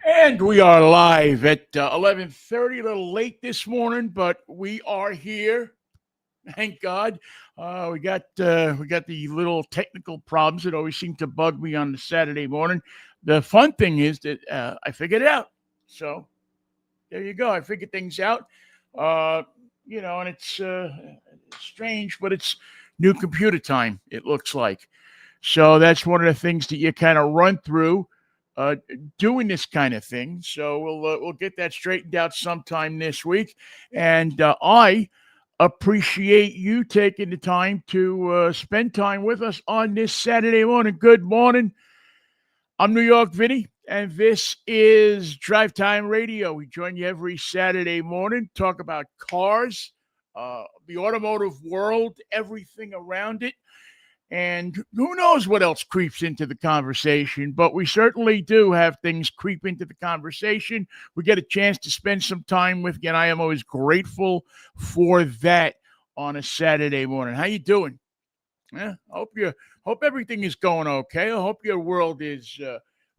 And we are live at 11:30. A little late this morning, but we are here. Thank God. We got the little technical problems that always seem to bug me on the Saturday morning. The fun thing is that I figured it out. So there you go. I figured things out. Uh, and it's strange, but it's new computer time. It looks like. So that's one of the things that you kind of run through uh, doing this kind of thing. So we'll get that straightened out sometime this week. And I appreciate you taking the time to spend time with us on this Saturday morning. Good morning. I'm New York Vinnie, and this is Drive Time Radio. We join you every Saturday morning, talk about cars, the automotive world, everything around it. And who knows what else creeps into the conversation, but we certainly do have things creep into the conversation. We get a chance to spend some time with you, and I am always grateful for that on a Saturday morning. How you doing? Yeah, hope everything is going okay. I hope your world is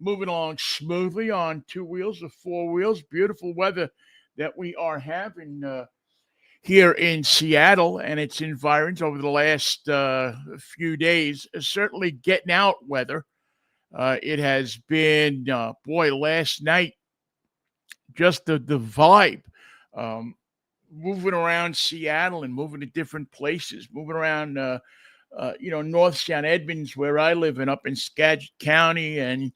moving along smoothly on two wheels or four wheels. Beautiful weather that we are having here in Seattle and its environs over the last few days. Certainly getting out weather. It has been, last night, just the vibe. Um, Moving around Seattle and moving to different places, moving around, North Sound Edmonds, where I live, and up in Skagit County, and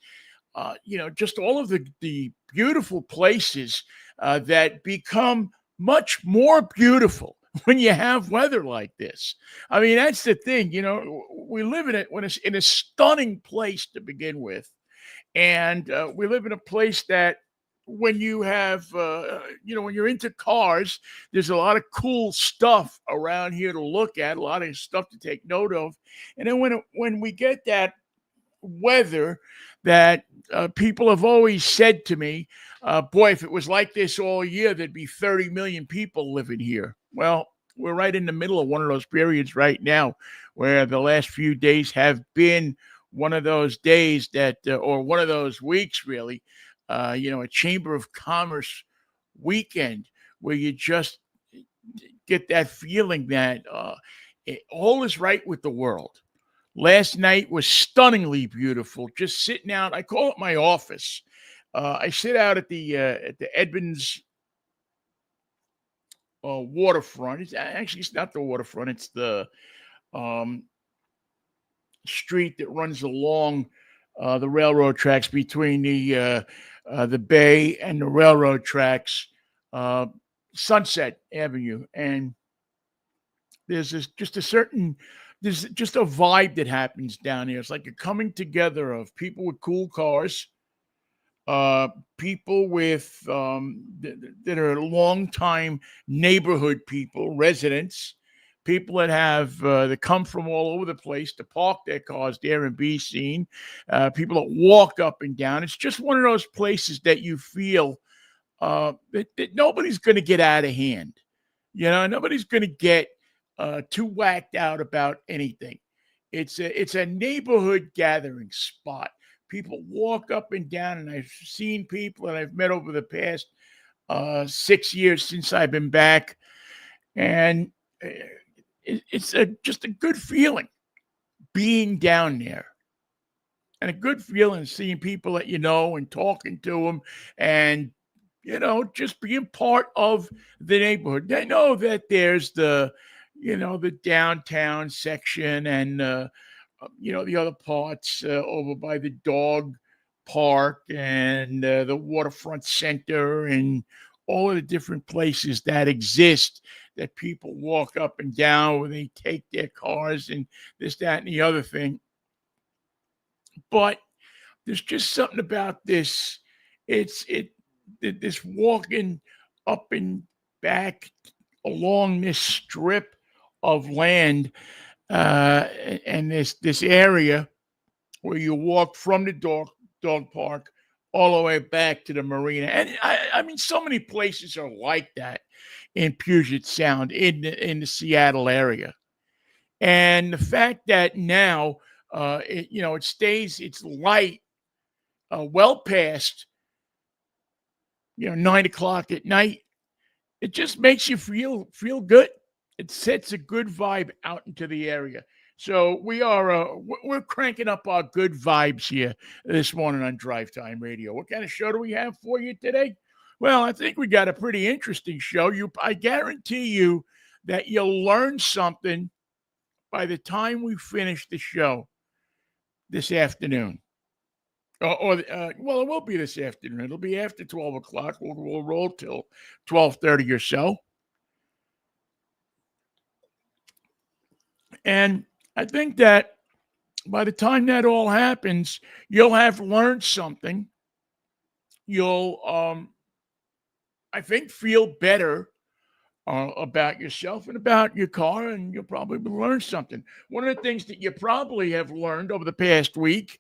just all of the beautiful places that become much more beautiful when you have weather like this. I mean, that's the thing. We live in it when it's in a stunning place to begin with, and we live in a place that when you have, when you're into cars, there's a lot of cool stuff around here to look at, a lot of stuff to take note of, and then when we get that weather that people have always said to me, boy, if it was like this all year, there'd be 30 million people living here. Well, we're right in the middle of one of those periods right now where the last few days have been one of those days or one of those weeks, really, a Chamber of Commerce weekend where you just get that feeling that all is right with the world. Last night was stunningly beautiful. Just sitting out, I call it my office. I sit out at the Edmonds waterfront. It's not the waterfront. It's the um, street that runs along the railroad tracks between the bay and the railroad tracks, uh, Sunset Avenue, and there's just a vibe that happens down here. It's like a coming together of people with cool cars, uh, people with that are longtime neighborhood people, residents, people that come from all over the place to park their cars there and be seen, people that walk up and down. It's just one of those places that you feel that nobody's going to get out of hand. Nobody's going to get too whacked out about anything. It's a neighborhood gathering spot. People walk up and down, and I've seen people and I've met over the past 6 years since I've been back, and it's just a good feeling being down there, and a good feeling seeing people that and talking to them, and just being part of the neighborhood. I know that there's the downtown section and, the other parts over by the dog park and the waterfront center and all of the different places that exist that people walk up and down where they take their cars and this, that, and the other thing. But there's just something about this. This walking up and back along this strip of land, and this area where you walk from the dog park all the way back to the marina. And I mean, so many places are like that in Puget Sound, in the Seattle area. And the fact that now, it's light well past 9 o'clock at night. It just makes you feel good. It sets a good vibe out into the area. So we're cranking up our good vibes here this morning on Drive Time Radio. What kind of show do we have for you today? Well, I think we got a pretty interesting show. I guarantee you that you'll learn something by the time we finish the show this afternoon. Well, it will be this afternoon. It'll be after 12 o'clock. We'll roll till 12:30 or so. And I think that by the time that all happens, you'll have learned something. You'll, I think, feel better about yourself and about your car, and you'll probably learn something. One of the things that you probably have learned over the past week,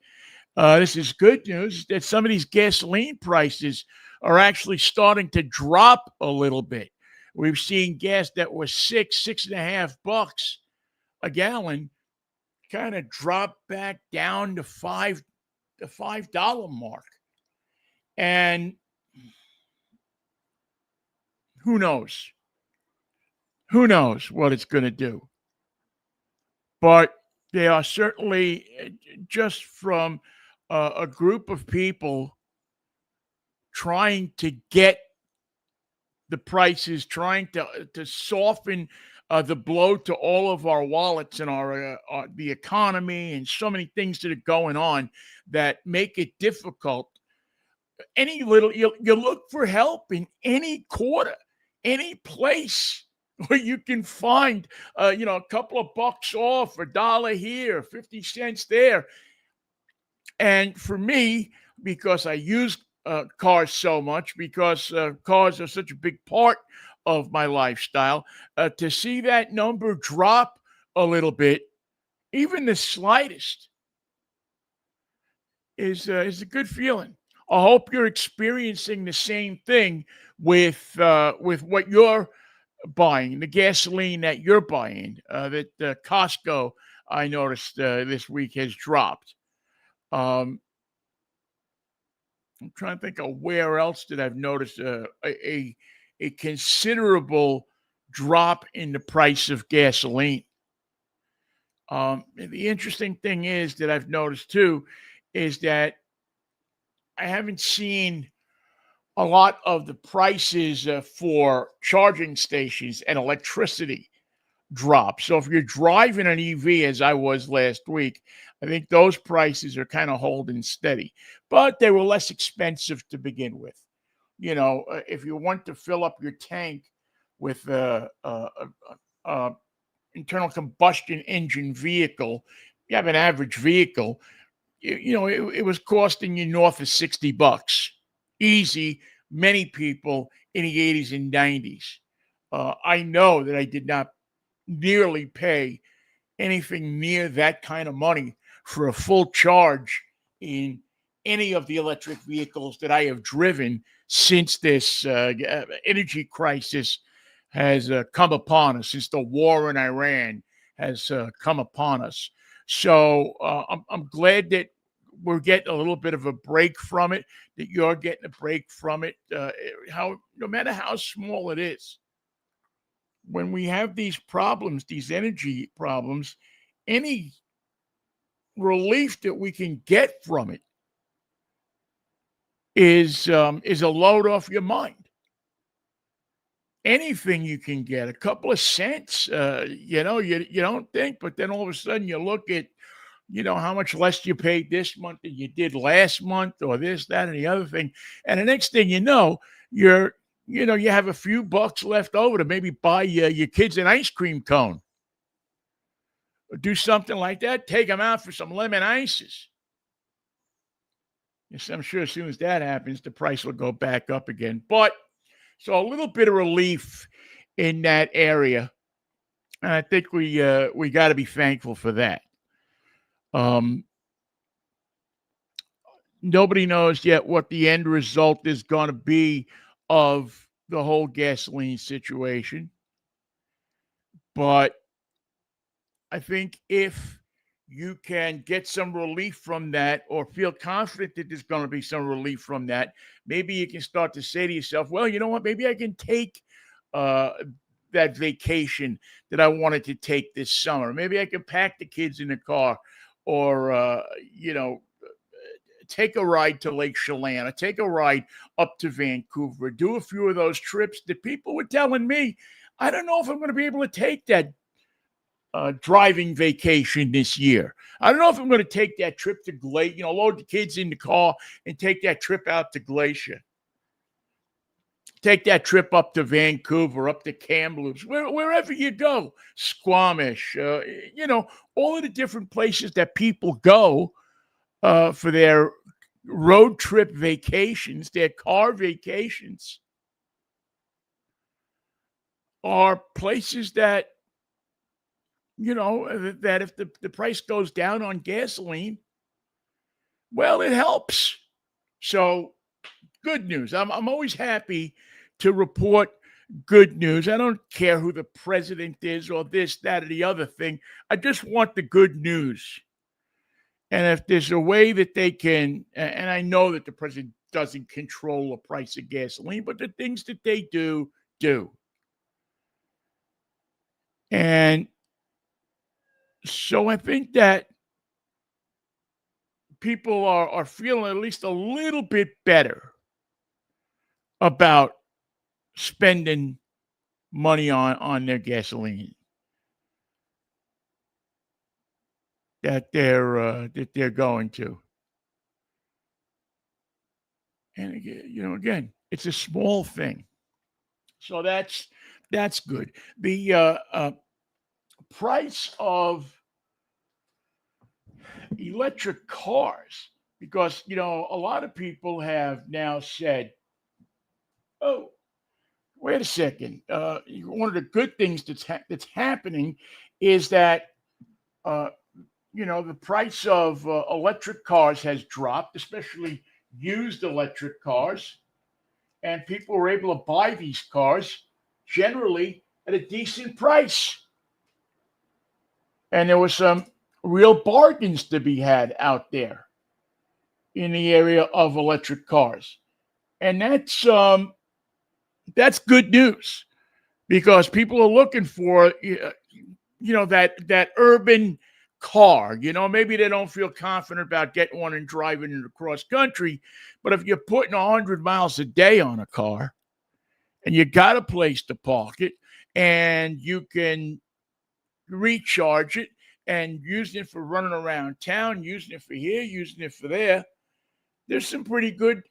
this is good news, that some of these gasoline prices are actually starting to drop a little bit. We've seen gas that was $6.5 a gallon kind of drop back down to the $5 mark. And who knows? Who knows what it's going to do? But they are certainly just from a group of people trying to get the prices, trying to soften the blow to all of our wallets and the economy, and so many things that are going on that make it difficult. You look for help in any quarter, any place where you can find a couple of bucks off, $1 here, 50 cents there. And for me, because I use cars so much, because cars are such a big part of my lifestyle, to see that number drop a little bit, even the slightest, is a good feeling. I hope you're experiencing the same thing with what you're buying, the gasoline that you're buying. That Costco, I noticed this week, has dropped. I'm trying to think of where else did I've noticed a considerable drop in the price of gasoline. The interesting thing is that I've noticed too is that I haven't seen a lot of the prices for charging stations and electricity drop. So if you're driving an EV, as I was last week, I think those prices are kind of holding steady, but they were less expensive to begin with. If you want to fill up your tank with a internal combustion engine vehicle, you have an average vehicle, it was costing you north of $60. Easy. Many people in the 80s and 90s. I know that I did not nearly pay anything near that kind of money for a full charge in any of the electric vehicles that I have driven since this energy crisis has come upon us, since the war in Iran has come upon us. So I'm glad that we're getting a little bit of a break from it, that you're getting a break from it, no matter how small it is. When we have these problems, these energy problems, any relief that we can get from it is a load off your mind. Anything you can get, a couple of cents, you don't think, but then all of a sudden you look at, how much less you paid this month than you did last month, or this, that, and the other thing. And the next thing you know, you have a few bucks left over to maybe buy your kids an ice cream cone. Or do something like that. Take them out for some lemon ices. Yes, I'm sure as soon as that happens, the price will go back up again. But so a little bit of relief in that area. And I think we got to be thankful for that. Nobody knows yet what the end result is going to be of the whole gasoline situation. But I think if you can get some relief from that or feel confident that there's going to be some relief from that, maybe you can start to say to yourself, well, you know what? Maybe I can take uh, that vacation that I wanted to take this summer. Maybe I can pack the kids in the car or, take a ride to Lake Chelan, or take a ride up to Vancouver, do a few of those trips that people were telling me, I don't know if I'm going to be able to take that driving vacation this year. I don't know if I'm going to take that trip to Glacier, load the kids in the car and take that trip out to Glacier. Take that trip up to Vancouver, up to Kamloops, wherever you go, Squamish, all of the different places that people go for their road trip vacations, their car vacations, are places that, that if the price goes down on gasoline, well, it helps. So good news. I'm always happy to report good news. I don't care who the president is or this, that, or the other thing. I just want the good news. And if there's a way that they can, and I know that the president doesn't control the price of gasoline, but the things that they do. And so I think that people are feeling at least a little bit better about spending money on their gasoline that they're going to. And again, it's a small thing, so that's good. The price of electric cars, because a lot of people have now said, "Oh, wait a second. One of the good things that's happening is that the price of electric cars has dropped, especially used electric cars, and people were able to buy these cars generally at a decent price, and there were some real bargains to be had out there in the area of electric cars, and that's good news because people are looking for that urban car. Maybe they don't feel confident about getting one and driving it across country, but if you're putting 100 miles a day on a car and you got a place to park it and you can recharge it and using it for running around town, using it for here, using it for there, there's some pretty good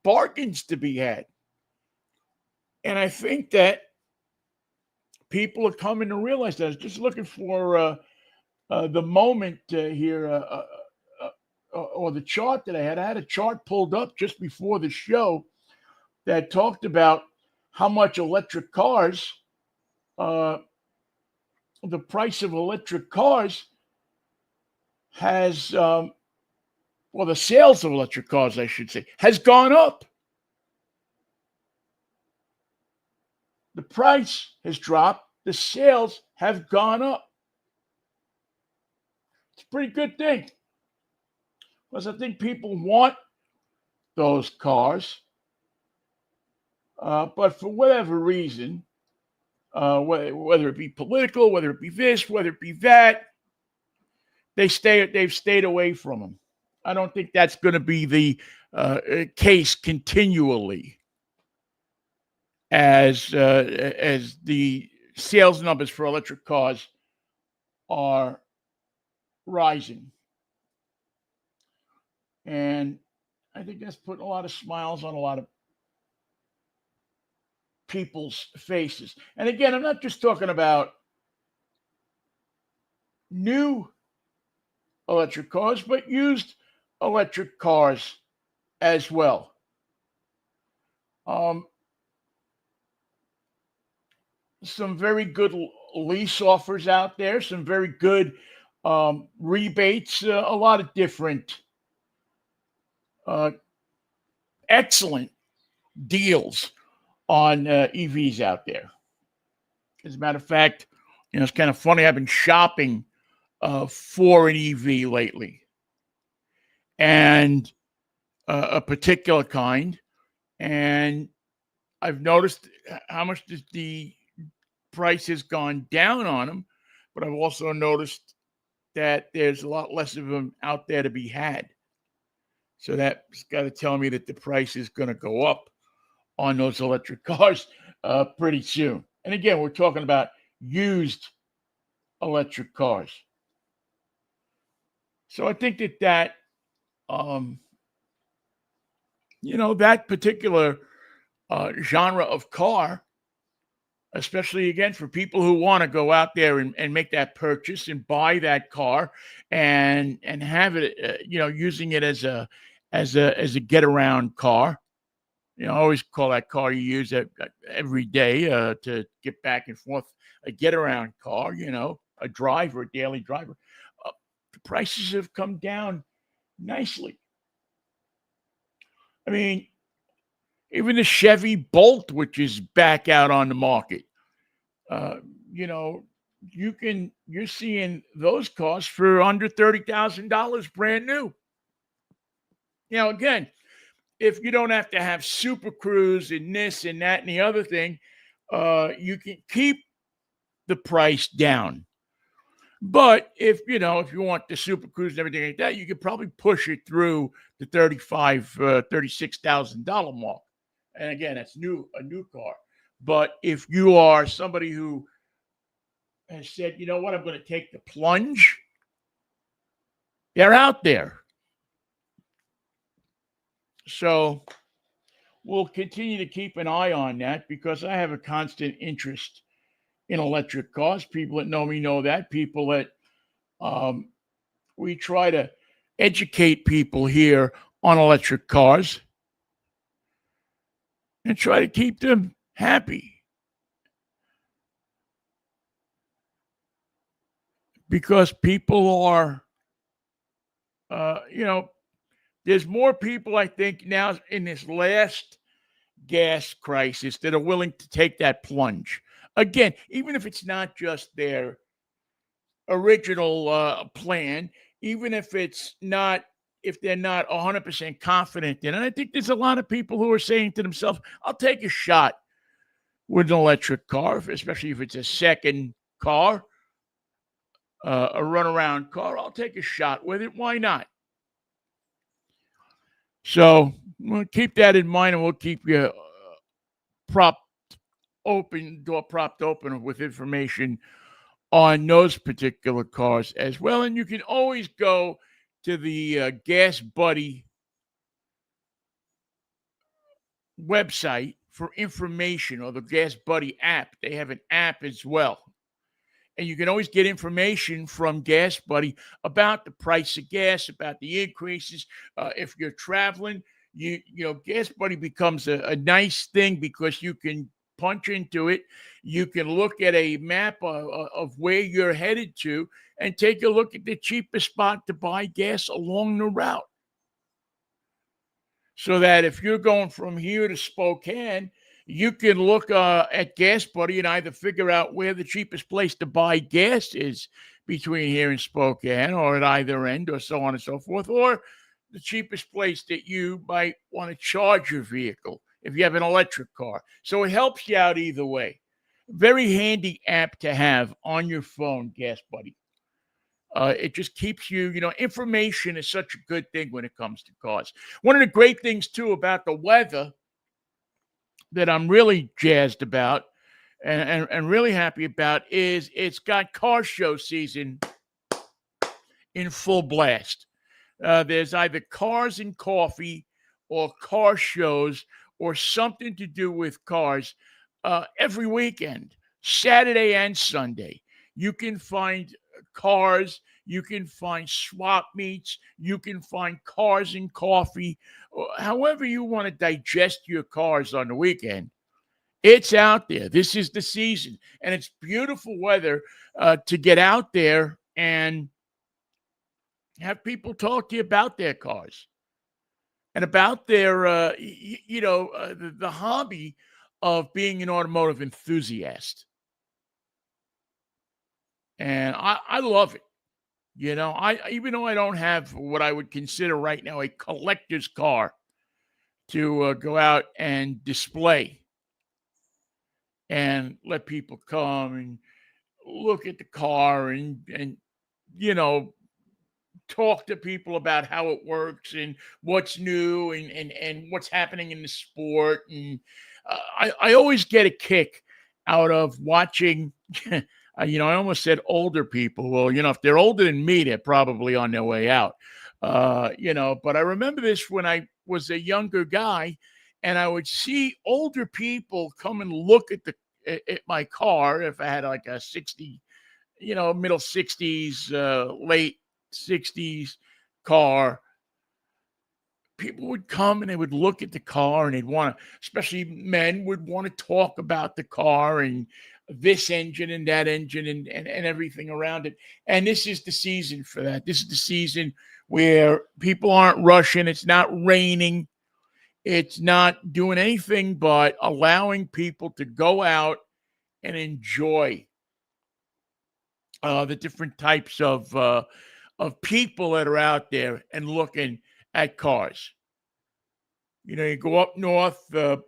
bargains to be had. And I think that people are coming to realize that. I was just looking for the moment here, or the chart that I had. I had a chart pulled up just before the show that talked about how much electric cars, the price of electric cars has, the sales of electric cars, I should say, has gone up. The price has dropped. The sales have gone up. It's a pretty good thing. Because I think people want those cars. But for whatever reason, whether it be political, whether it be this, whether it be that, they've stayed away from them. I don't think that's going to be the case continually as the sales numbers for electric cars are rising. And I think that's putting a lot of smiles on a lot of people's faces. And again, I'm not just talking about new electric cars, but used electric cars as well. Some very good lease offers out there, some very good rebates, a lot of different excellent deals on EVs out there. As a matter of fact, it's kind of funny. I've been shopping for an EV lately, and a particular kind. And I've noticed how much the price has gone down on them, but I've also noticed that there's a lot less of them out there to be had. So that's got to tell me that the price is going to go up on those electric cars pretty soon. And again, we're talking about used electric cars. So I think that that particular genre of car, especially again for people who want to go out there and make that purchase and buy that car and have it, using it as a get around car. I always call that car you use every day to get back and forth, a get around car, a driver, a daily driver. The prices have come down nicely. I mean, even the Chevy Bolt, which is back out on the market, uh, you know, you're seeing those cars for under $30,000 brand new. Again, if you don't have to have Super Cruise and this and that and the other thing, you can keep the price down. But if you want the Super Cruise and everything like that, you could probably push it through the $36,000 mark. And again, that's a new car. But if you are somebody who has said, you know what, I'm going to take the plunge, they're out there. So we'll continue to keep an eye on that because I have a constant interest in electric cars. People that know me know that. People that we try to educate people here on electric cars and try to keep them happy. Because people are, there's more people, I think, now in this last gas crisis that are willing to take that plunge. Again, even if it's not just their original plan, even if they're not 100% confident in it. I think there's a lot of people who are saying to themselves, I'll take a shot with an electric car, especially if it's a second car, a runaround car. I'll take a shot with it. Why not? So we'll keep that in mind, and we'll keep you propped open with information on those particular cars as well. And you can always go to the Gas Buddy website for information, or the Gas Buddy app. They have an app as well. And you can always get information from Gas Buddy about the price of gas, about the increases. If you're traveling, Gas Buddy becomes a nice thing because you can punch into it. You can look at a map of where you're headed to and take a look at the cheapest spot to buy gas along the route. So that if you're going from here to Spokane, you can look at Gas Buddy and either figure out where the cheapest place to buy gas is between here and Spokane, or at either end, or so on and so forth, or the cheapest place that you might want to charge your vehicle if you have an electric car. So it helps you out either way. Very handy app to have on your phone, Gas Buddy. It just keeps you, information is such a good thing when it comes to cars. One of the great things, too, about the weather that I'm really jazzed about and really happy about is it's got car show season in full blast. There's either cars and coffee or car shows or something to do with cars every weekend, Saturday and Sunday. You can find cars, you can find swap meets, you can find cars and coffee, however you want to digest your cars on the weekend. It's out there. This is the season, and it's beautiful weather to get out there and have people talk to you about their cars and about their, the hobby of being an automotive enthusiast. And I love it. I even though I don't have what I would consider right now a collector's car to go out and display and let people come and look at the car and you know talk to people about how it works and what's new and what's happening in the sport. And I always get a kick out of watching. I almost said older people. Well, if they're older than me, they're probably on their way out. But I remember this when I was a younger guy, and I would see older people come and look at my car if I had like a 60, middle 60s, late 60s car. People would come and they would look at the car and they'd want to, especially men would want to talk about the car and this engine and that engine and everything around it. And this is the season for that. This is the season where people aren't rushing. It's not raining. It's not doing anything but allowing people to go out and enjoy the different types of people that are out there and looking at cars. You go up north, up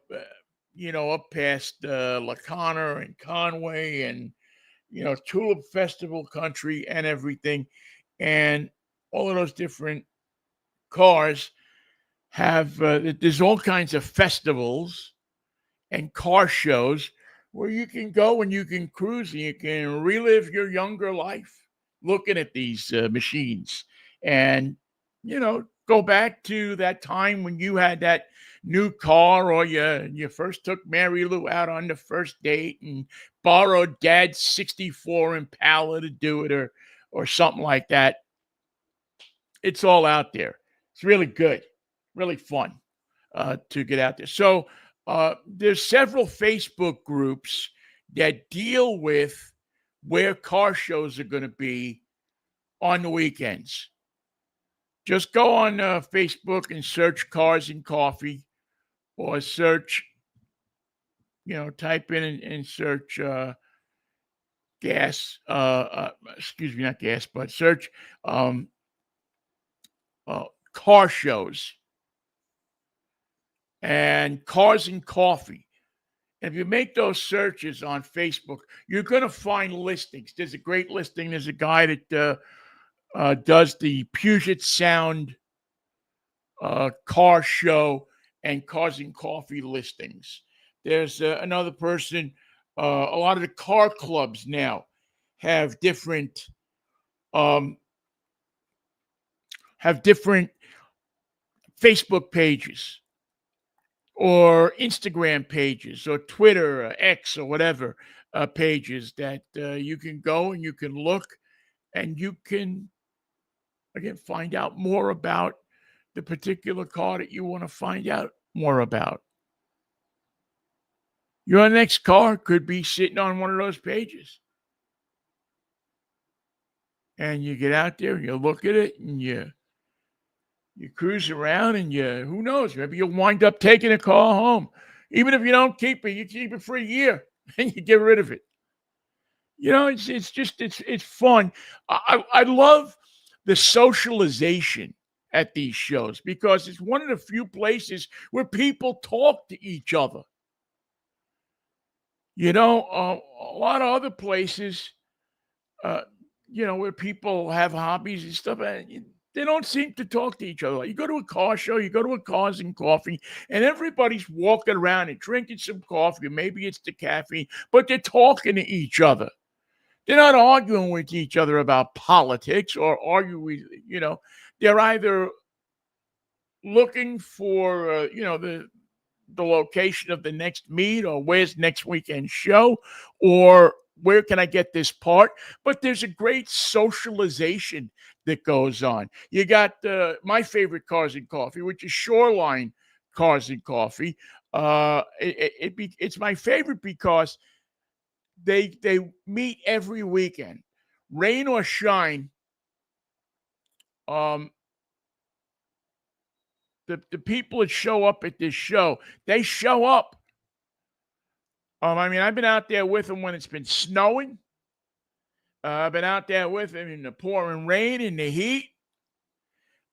past Lacana and Conway and, Tulip Festival country and everything. And all of those different cars have, there's all kinds of festivals and car shows where you can go and you can cruise and you can relive your younger life looking at these machines and go back to that time when you had that new car or you first took Mary Lou out on the first date and borrowed dad's 64 Impala to do it or something like that. It's all out there. It's really good, really fun to get out there. So there's several Facebook groups that deal with where car shows are going to be on the weekends. Just go on Facebook and search cars and coffee or search, type in and search gas, excuse me, not gas, but search car shows and cars and coffee. And if you make those searches on Facebook, you're going to find listings. There's a great listing. There's a guy that does the Puget Sound car show and cars and coffee listings. There's another person. A lot of the car clubs now have different Facebook pages or Instagram pages or Twitter or X or whatever pages that you can go and you can look and you can, again, find out more about the particular car that you want to find out more about. Your next car could be sitting on one of those pages. And you get out there and you look at it and you cruise around and who knows, maybe you'll wind up taking a car home. Even if you don't keep it, you keep it for a year and you get rid of it. It's fun. I love the socialization at these shows because it's one of the few places where people talk to each other. A lot of other places, where people have hobbies and stuff, they don't seem to talk to each other. You go to a car show, you go to a cars and coffee, and everybody's walking around and drinking some coffee. Maybe it's the caffeine, but they're talking to each other. They're not arguing with each other about politics or arguing with, they're either looking for, the location of the next meet or where's next weekend show or where can I get this part? But there's a great socialization that goes on. You got my favorite cars and coffee, which is Shoreline Cars and Coffee. It's my favorite because they meet every weekend, rain or shine. The people that show up at this show, they show up. I've been out there with them when it's been snowing. I've been out there with him in the pouring rain and the heat.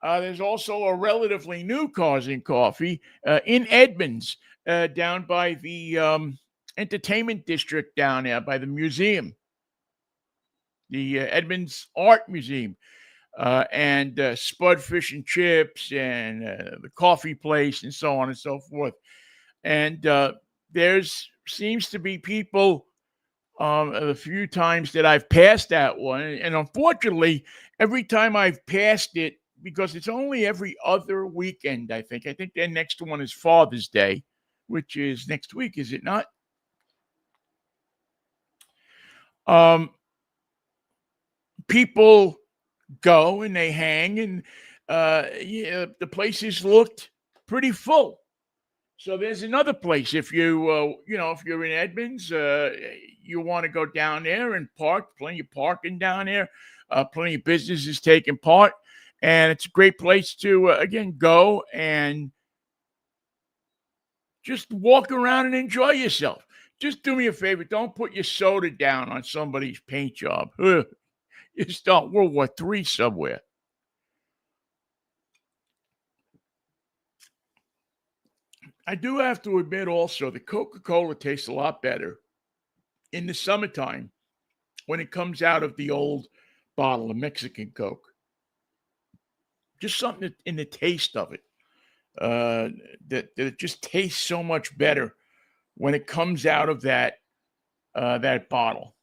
There's also a relatively new Cars and Coffee in Edmonds, down by the entertainment district down there by the museum, the Edmonds Art Museum, and Spud Fish and Chips and the coffee place and so on and so forth. And there's seems to be people the few times that I've passed that one, and unfortunately, every time I've passed it, because it's only every other weekend, I think. I think their next one is Father's Day, which is next week, is it not? Um, People go and they hang, and yeah, the places looked pretty full. So there's another place. If you if you're in Edmonds, you want to go down there and park. Plenty of parking down there. Plenty of businesses taking part, and it's a great place to again go and just walk around and enjoy yourself. Just do me a favor. Don't put your soda down on somebody's paint job. Ugh, you start World War III somewhere. I do have to admit also the Coca-Cola tastes a lot better in the summertime when it comes out of the old bottle of Mexican Coke. Just something in the taste of it uh, that it just tastes so much better when it comes out of that bottle.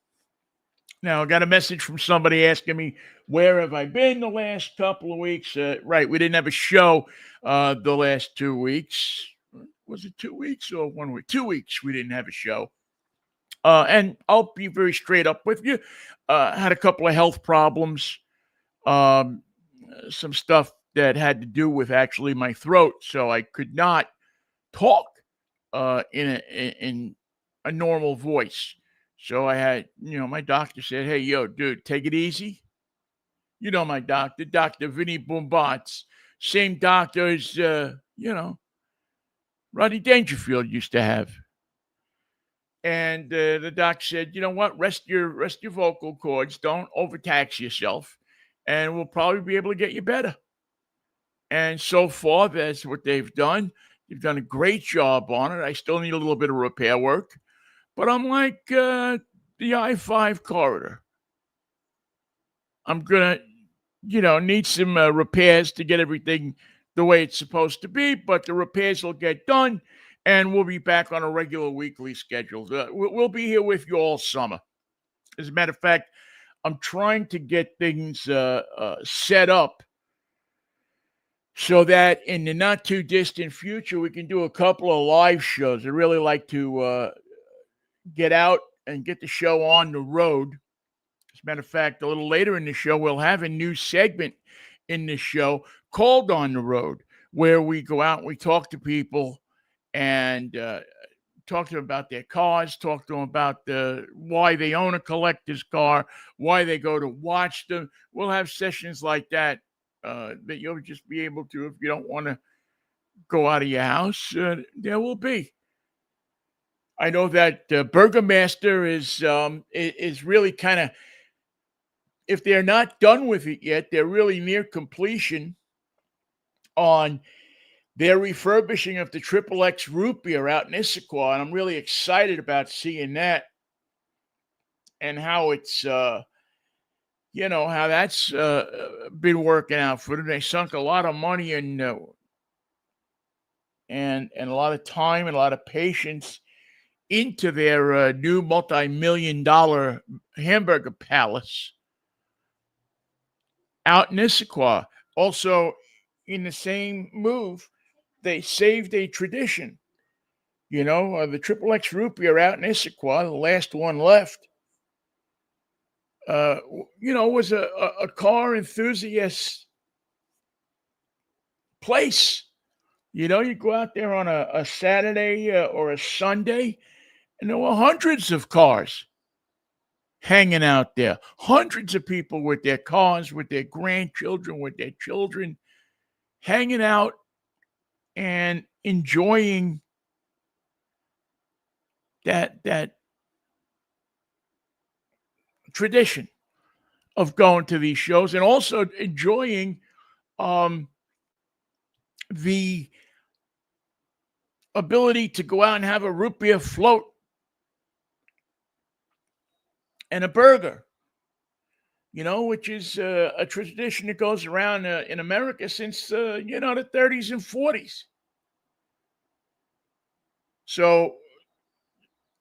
Now, I got a message from somebody asking me where have I been the last couple of weeks. Right, we didn't have a show the last 2 weeks. Was it 2 weeks or 1 week? 2 weeks we didn't have a show. And I'll be very straight up with you. Had a couple of health problems, um, some stuff that had to do with actually my throat, so I could not talk in a normal voice. So I had, my doctor said, "Hey, yo, dude, take it easy." You know my doctor, Doctor Vinnie Boombots, same doctor as Rodney Dangerfield used to have. And the doc said, "You know what? Rest your vocal cords. Don't overtax yourself, and we'll probably be able to get you better." And so far, that's what they've done. They've done a great job on it. I still need a little bit of repair work, but I'm like the I-5 corridor. I'm gonna, need some repairs to get everything the way it's supposed to be, but the repairs will get done, and we'll be back on a regular weekly schedule. We'll be here with you all summer. As a matter of fact, I'm trying to get things set up so that in the not too distant future, we can do a couple of live shows. I really like to get out and get the show on the road. As a matter of fact, a little later in the show, we'll have a new segment in the show called On the Road, where we go out and we talk to people and talk to them about their cars, talk to them about why they own a collector's car, why they go to watch them. We'll have sessions like that that you'll just be able to, if you don't want to go out of your house, there will be. I know that Burgermaster is really kind of, if they're not done with it yet, they're really near completion on their refurbishing of the Triple X root beer out in Issaquah, and I'm really excited about seeing that and how it's, how that's been working out for them. They sunk a lot of money and a lot of time and a lot of patience into their new multi-million-dollar hamburger palace out in Issaquah. Also, in the same move, they saved a tradition. The Triple X root beer out in Issaquah, the last one left, was a car enthusiast place. You go out there on a Saturday or a Sunday, and there were hundreds of cars hanging out there. Hundreds of people with their cars, with their grandchildren, with their children, hanging out and enjoying that tradition. of going to these shows and also enjoying the ability to go out and have a root beer float and a burger, which is a tradition that goes around in America since, the 30s and 40s. So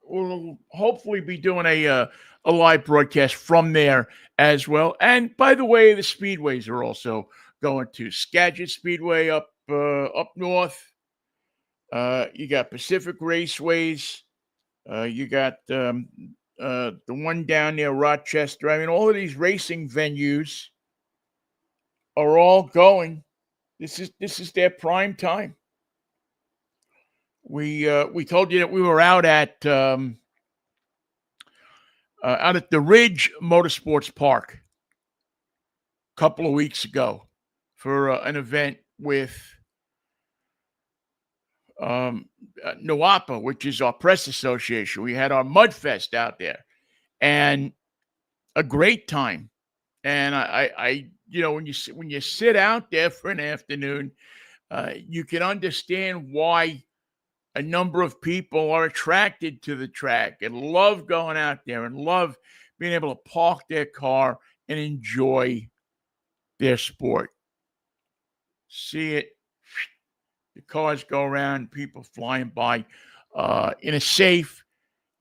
we'll hopefully be doing a live broadcast from there as well. And by the way, the speedways are also going to Skagit Speedway up north. You got Pacific Raceways. You got the one down near Rochester. I mean, all of these racing venues are all going. This is their prime time. We told you that we were out at the Ridge Motorsports Park a couple of weeks ago for an event with NOAPA, which is our press association. We had our Mud Fest out there, and a great time. And I when you sit out there for an afternoon, you can understand why a number of people are attracted to the track and love going out there and love being able to park their car and enjoy their sport. See it, the cars go around, people flying by in a safe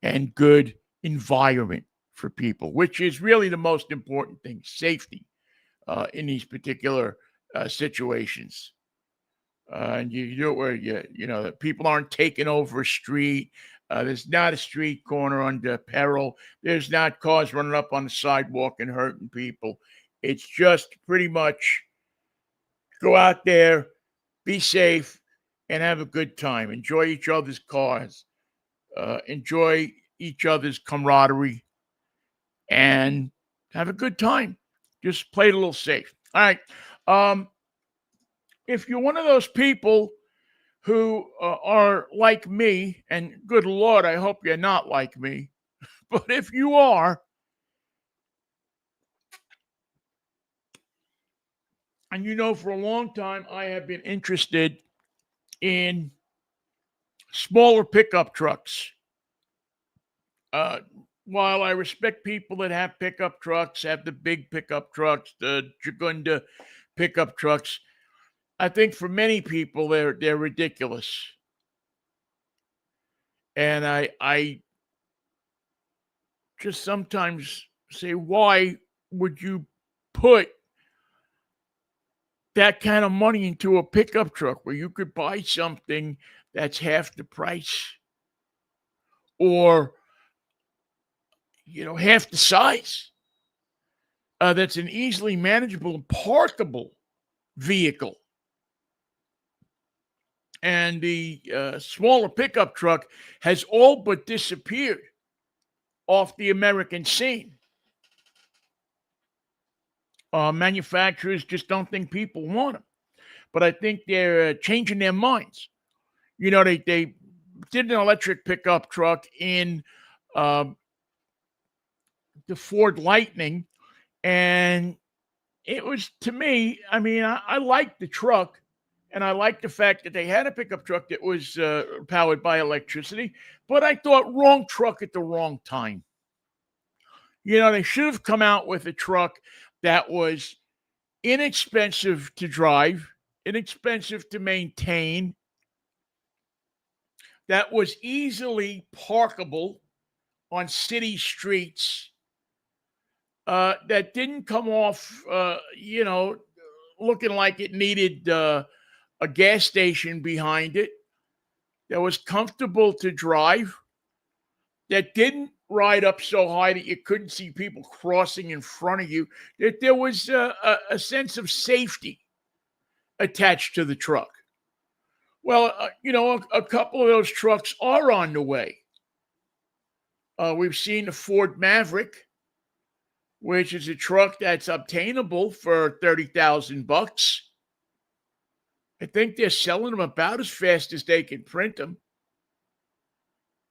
and good environment for people, which is really the most important thing, safety in these particular situations. And you do it where the people aren't taking over a street. There's not a street corner under peril. There's not cars running up on the sidewalk and hurting people. It's just pretty much go out there, be safe, and have a good time. Enjoy each other's cars. Enjoy each other's camaraderie. And have a good time. Just play it a little safe. All right. If you're one of those people who are like me, and good Lord, I hope you're not like me, but if you are, and for a long time I have been interested in smaller pickup trucks. While I respect people that have pickup trucks, have the big pickup trucks, the Jagunda pickup trucks, I think for many people they're ridiculous. And I just sometimes say, why would you put that kind of money into a pickup truck where you could buy something that's half the price or half the size? That's an easily manageable and parkable vehicle. And the smaller pickup truck has all but disappeared off the American scene. Manufacturers just don't think people want them. But I think they're changing their minds. They did an electric pickup truck in the Ford Lightning, and it was, to me, I mean, I liked the truck. And I like the fact that they had a pickup truck that was powered by electricity, but I thought wrong truck at the wrong time. They should have come out with a truck that was inexpensive to drive, inexpensive to maintain, that was easily parkable on city streets, that didn't come off, looking like it needed a gas station behind it, that was comfortable to drive, that didn't ride up so high that you couldn't see people crossing in front of you, that there was a sense of safety attached to the truck. Well, a couple of those trucks are on the way. We've seen the Ford Maverick, which is a truck that's obtainable for $30,000. I think they're selling them about as fast as they can print them.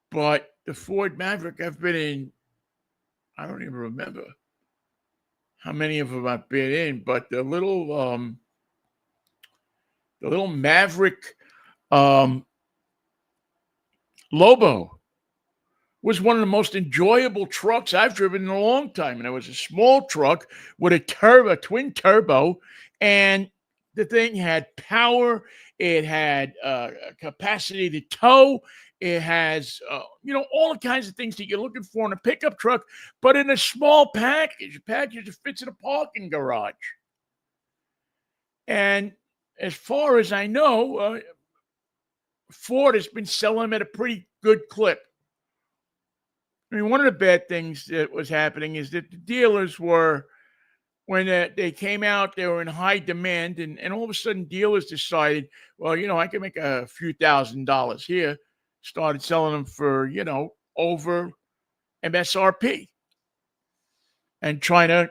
But the Ford Maverick, I've been in, I don't even remember, how many of them I've been in, but the little Maverick um, Lobo was one of the most enjoyable trucks I've driven in a long time. And it was a small truck with a twin turbo, and the thing had power. It had capacity to tow. It has, all the kinds of things that you're looking for in a pickup truck, but in a small package, a package that fits in a parking garage. And as far as I know, Ford has been selling them at a pretty good clip. I mean, one of the bad things that was happening is that the dealers were, when they came out, they were in high demand, and all of a sudden dealers decided, well, I can make a few $1,000s here, started selling them for, over MSRP and trying to,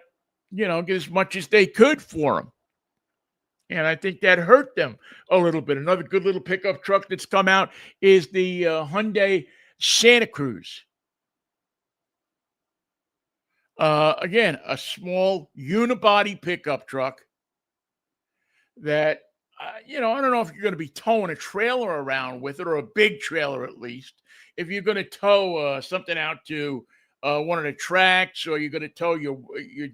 get as much as they could for them. And I think that hurt them a little bit. Another good little pickup truck that's come out is the Hyundai Santa Cruz. Again, a small unibody pickup truck that, I don't know if you're going to be towing a trailer around with it, or a big trailer at least. If you're going to tow something out to one of the tracks, or you're going to tow your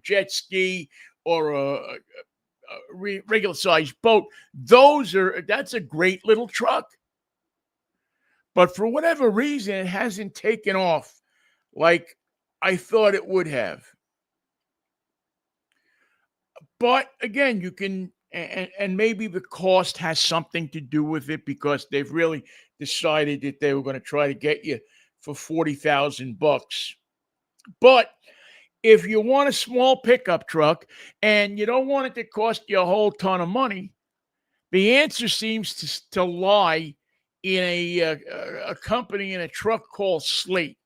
jet ski, or a regular sized boat, that's a great little truck. But for whatever reason, it hasn't taken off like I thought it would have. But again, you can, and maybe the cost has something to do with it, because they've really decided that they were going to try to get you for $40,000. But if you want a small pickup truck and you don't want it to cost you a whole ton of money, the answer seems to lie in a company, in a truck called SLATE.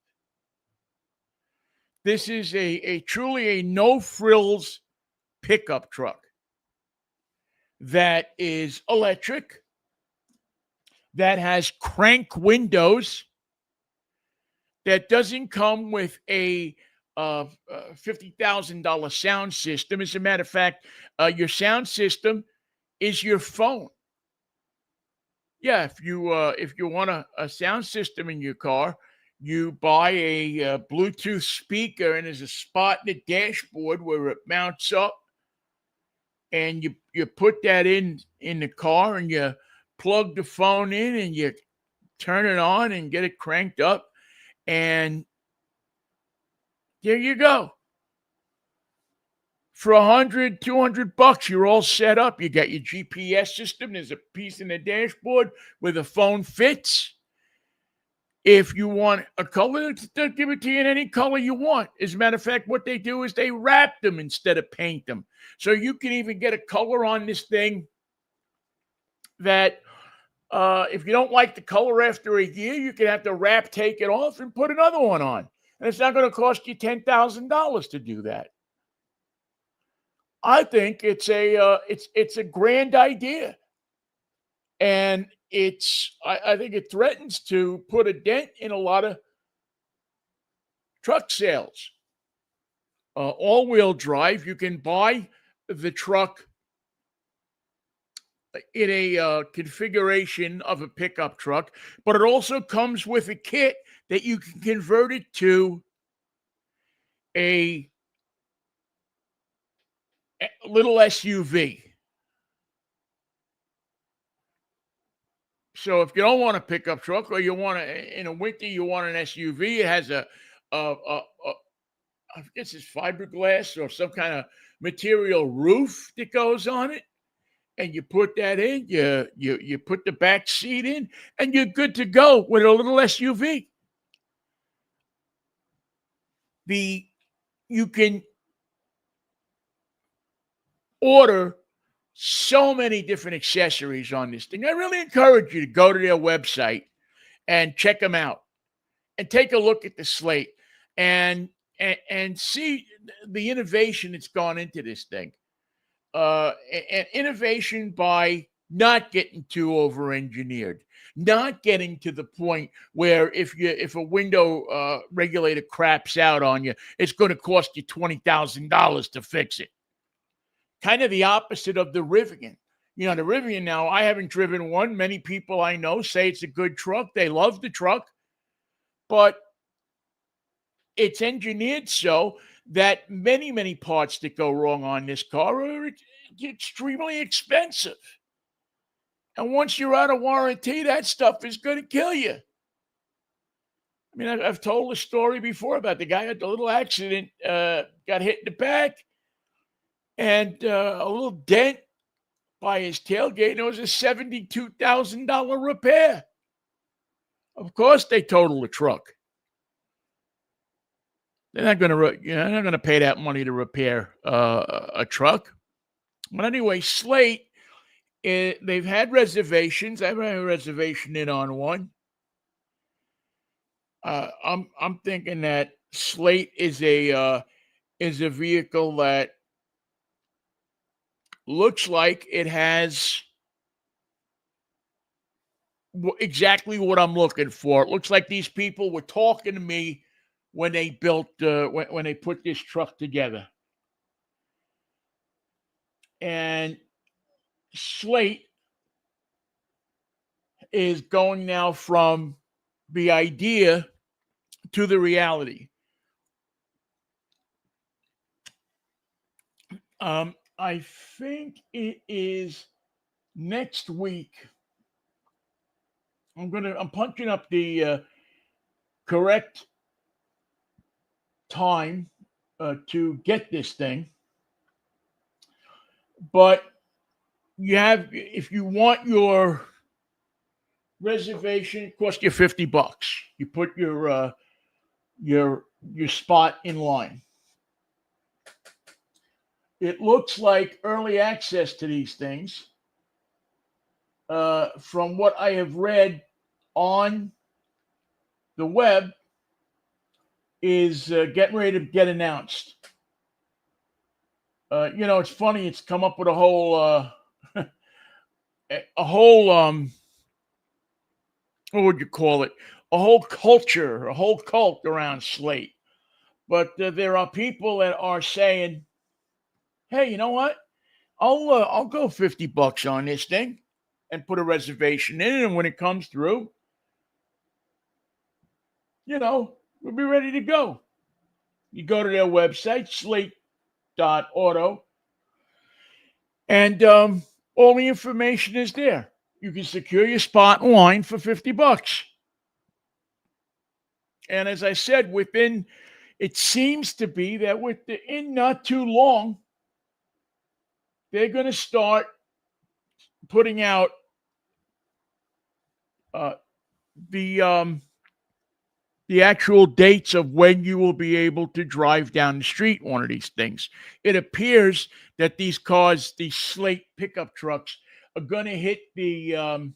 This is a truly a no frills pickup truck that is electric, that has crank windows, that doesn't come with a $50,000 sound system. As a matter of fact, your sound system is your phone. Yeah, if you want a sound system in your car, you buy a Bluetooth speaker, and there's a spot in the dashboard where it mounts up, and you put that in the car, and you plug the phone in, and you turn it on and get it cranked up, and there you go. For $100, $200, you're all set up. You got your GPS system. There's a piece in the dashboard where the phone fits. If you want a color, they'll give it to you in any color you want. As a matter of fact, what they do is they wrap them instead of paint them. So you can even get a color on this thing that if you don't like the color after a year, you can have the wrap take it off and put another one on. And it's not going to cost you $10,000 to do that. I think it's a grand idea, and I think it threatens to put a dent in a lot of truck sales. All-wheel drive, you can buy the truck in a configuration of a pickup truck, but it also comes with a kit that you can convert it to a little SUV. So if you don't want a pickup truck, or you want in a winter, you want an SUV, it has I guess it's fiberglass or some kind of material roof that goes on it, and you put that in, you put the back seat in, and you're good to go with a little SUV. You can order so many different accessories on this thing. I really encourage you to go to their website and check them out, and take a look at the SLATE, and see the innovation that's gone into this thing. And innovation by not getting too over-engineered, not getting to the point where if a window regulator craps out on you, it's going to cost you $20,000 to fix it. Kind of the opposite of the Rivian. You know, the Rivian now, I haven't driven one. Many people I know say it's a good truck. They love the truck, but it's engineered so that many, many parts that go wrong on this car are extremely expensive. And once you're out of warranty, that stuff is going to kill you. I mean, I've told a story before about the guy at the little accident, got hit in the back, and a little dent by his tailgate, and it was a $72,000 repair. Of course, they total the truck. They're not going to pay that money to repair a truck. But anyway, SLATE, they've had reservations. I've had a reservation in on one. I'm thinking that SLATE is a vehicle that looks like it has exactly what I'm looking for. It looks like these people were talking to me when they built when they put this truck together. And SLATE is going now from the idea to the reality. I think it is next week. I'm punching up the correct time to get this thing. But if you want your reservation, it costs you $50. You put your spot in line. It looks like early access to these things, from what I have read on the web, is getting ready to get announced. It's funny. It's come up with a whole what would you call it? A whole culture, a whole cult around SLATE. But there are people that are saying, "Hey, you know what? I'll go $50 on this thing and put a reservation in, and when it comes through, we'll be ready to go." You go to their website, slate.auto, and all the information is there. You can secure your spot in line for $50. And as I said, it seems to be that within not too long, they're going to start putting out the actual dates of when you will be able to drive down the street one of these things. It appears that these cars, these SLATE pickup trucks, are going to hit the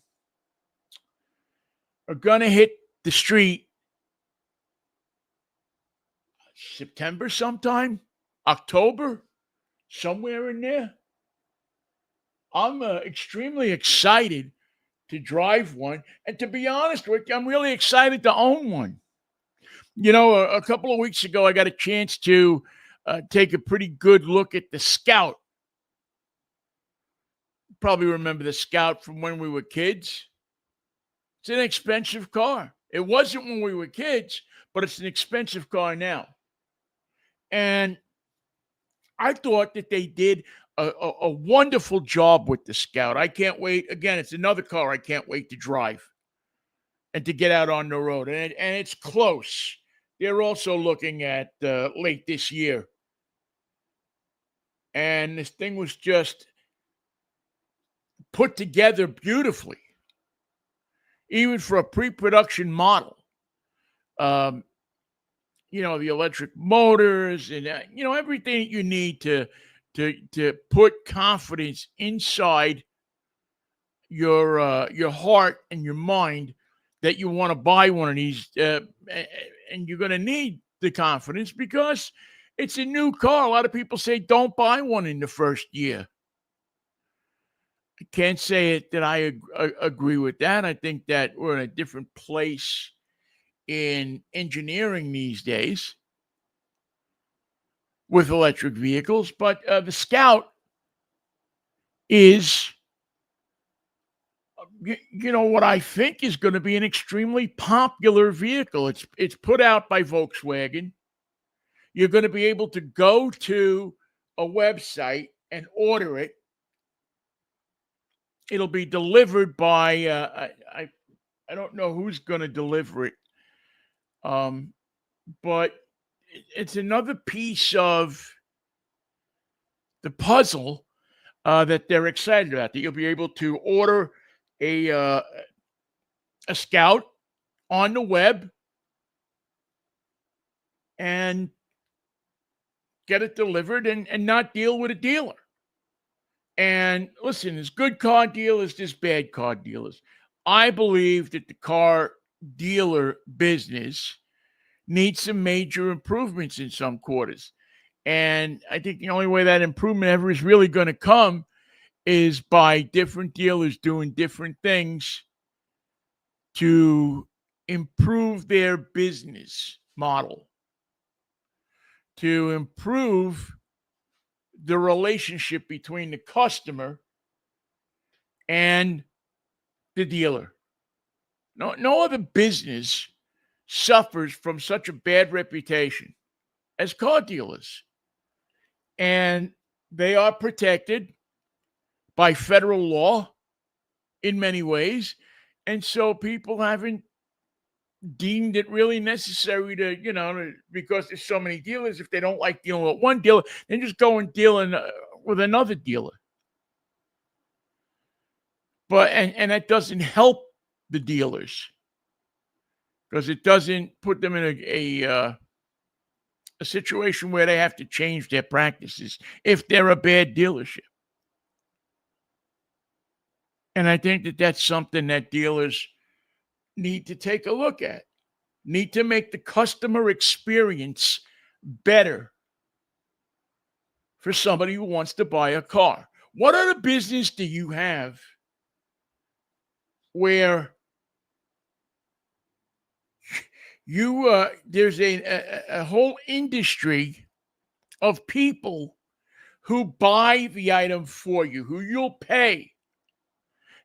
street September sometime, October, somewhere in there. I'm extremely excited to drive one, and to be honest with you, I'm really excited to own one. A couple of weeks ago, I got a chance to take a pretty good look at the Scout. Probably remember the Scout from when we were kids. It's an expensive car. It wasn't when we were kids, but it's an expensive car now. And I thought that they did a wonderful job with the Scout. I can't wait. Again, it's another car I can't wait to drive and to get out on the road. And it's close. They're also looking at late this year. And this thing was just put together beautifully, even for a pre-production model. The electric motors and everything you need to put confidence inside your heart and your mind that you want to buy one of these, and you're going to need the confidence because it's a new car. A lot of people say don't buy one in the first year. can't say it that I agree with that. I think that we're in a different place in engineering these days with electric vehicles. But the Scout is, what I think is going to be an extremely popular vehicle. It's put out by Volkswagen. You're going to be able to go to a website and order it. It'll be delivered by I don't know who's going to deliver it, but it's another piece of the puzzle that they're excited about. That you'll be able to order a Scout on the web and get it delivered and not deal with a dealer. And listen, there's good car dealers, there's bad car dealers. I believe that the car dealer business needs some major improvements in some quarters. And I think the only way that improvement ever is really going to come is by different dealers doing different things to improve their business model, to improve the relationship between the customer and the dealer. No other business suffers from such a bad reputation as car dealers. And they are protected by federal law in many ways. And so people haven't deemed it really necessary to, because there's so many dealers, if they don't like dealing with one dealer, then just go and deal with another dealer. But and that doesn't help the dealers because it doesn't put them in a situation where they have to change their practices if they're a bad dealership. And I think that that's something that dealers need to take a look at, need to make the customer experience better for somebody who wants to buy a car. What other business do you have where there's a whole industry of people who buy the item for you, who you'll pay?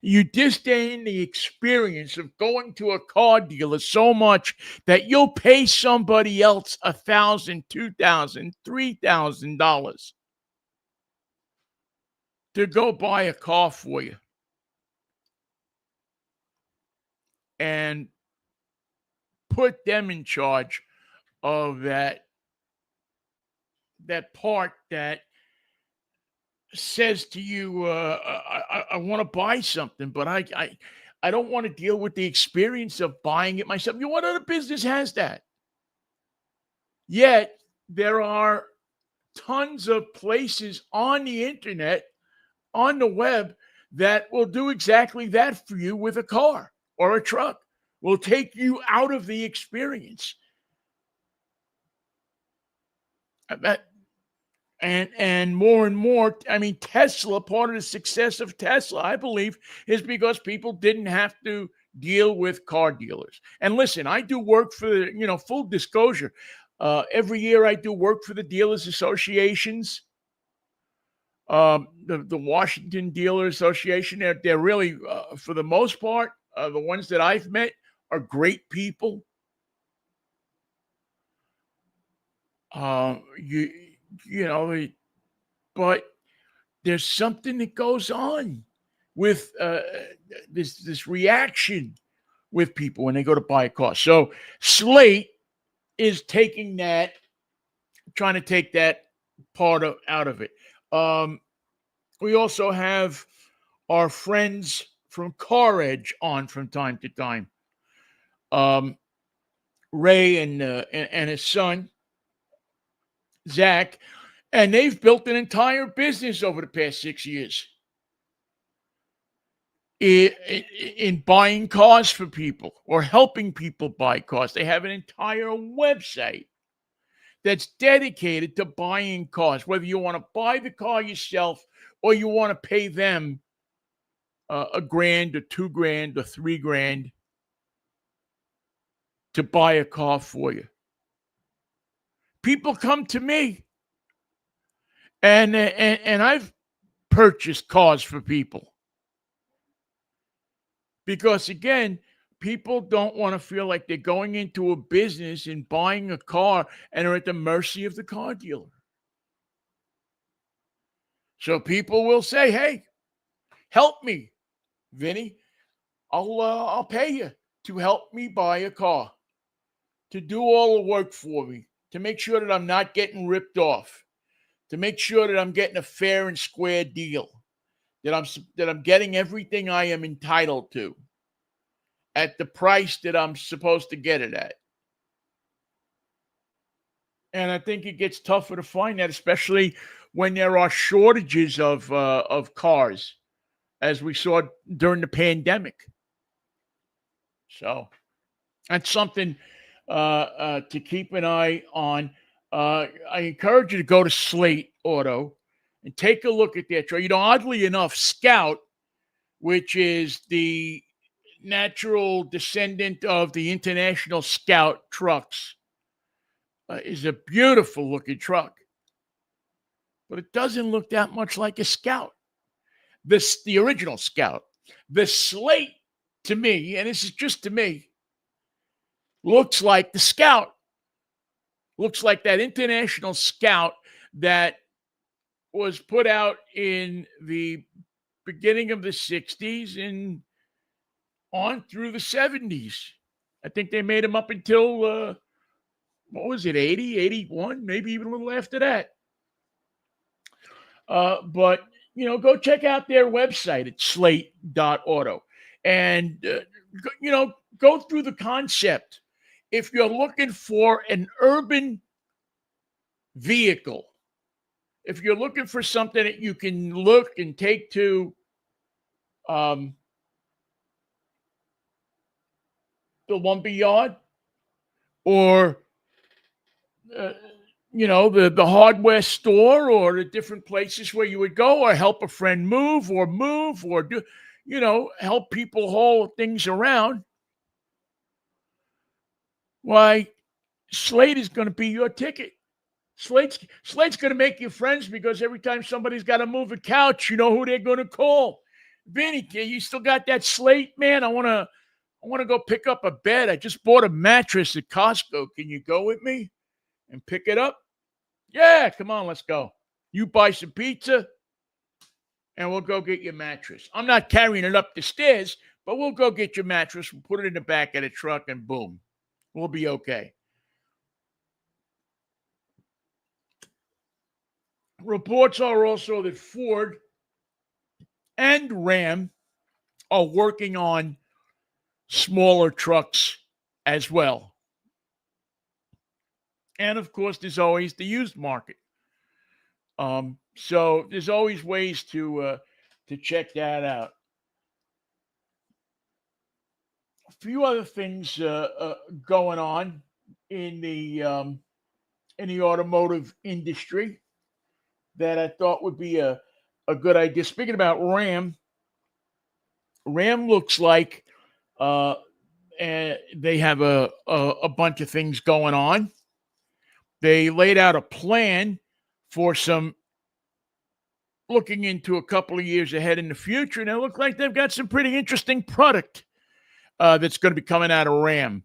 You disdain the experience of going to a car dealer so much that you'll pay somebody else $1,000, $2,000, $3,000 to go buy a car for you. And put them in charge of that part that says to you, I want to buy something, but I don't want to deal with the experience of buying it myself. What other business has that? Yet there are tons of places on the internet, on the web, that will do exactly that for you with a car or a truck. Will take you out of the experience. And more, I mean, Tesla, part of the success of Tesla, I believe, is because people didn't have to deal with car dealers. And listen, I do work for, full disclosure. Every year I do work for the dealers associations. The Washington Dealer Association, they're really, for the most part, the ones that I've met are great people. But there's something that goes on with this reaction with people when they go to buy a car. So SLATE is trying to take that part out of it. We also have our friends from Car Edge on from time to time. Ray and his son, Zach, and they've built an entire business over the past 6 years in buying cars for people or helping people buy cars. They have an entire website that's dedicated to buying cars, whether you want to buy the car yourself or you want to pay them $1,000 or $2,000 or $3,000 to buy a car for you. People come to me, and I've purchased cars for people because, again, people don't want to feel like they're going into a business and buying a car and are at the mercy of the car dealer. So people will say, "Hey, help me, Vinny. I'll pay you to help me buy a car, to do all the work for me, to make sure that I'm not getting ripped off, to make sure that I'm getting a fair and square deal, that I'm getting everything I am entitled to at the price that I'm supposed to get it at." And I think it gets tougher to find that, especially when there are shortages of cars, as we saw during the pandemic. So that's something to keep an eye on. I encourage you to go to Slate Auto and take a look at their truck. Oddly enough, Scout, which is the natural descendant of the International Scout trucks, is a beautiful looking truck, but it doesn't look that much like a Scout. The original Scout. The Slate, to me, and this is just to me, looks like the Scout. Looks like that International Scout that was put out in the beginning of the 60s and on through the 70s. I think they made them up until, what was it, 80, 81, maybe even a little after that. But, go check out their website at slate.auto and, go through the concept. If you're looking for an urban vehicle, if you're looking for something that you can look and take to the lumberyard or the hardware store or the different places where you would go, or help a friend move or do help people haul things around, why, Slate is going to be your ticket. Slate's going to make you friends, because every time somebody's got to move a couch, you know who they're going to call. Vinny, you still got that Slate, man? I want to go pick up a bed. I just bought a mattress at Costco. Can you go with me and pick it up? Yeah, come on, let's go. You buy some pizza, and we'll go get your mattress. I'm not carrying it up the stairs, but we'll go get your mattress. We'll put it in the back of the truck, and boom, we'll be okay. Reports are also that Ford and Ram are working on smaller trucks as well. And of course, there's always the used market. So there's always ways to check that out. A few other things going on in the automotive industry that I thought would be a good idea. Speaking about Ram looks like they have a bunch of things going on. They laid out a plan for some looking into a couple of years ahead in the future, and it looks like they've got some pretty interesting product that's going to be coming out of Ram.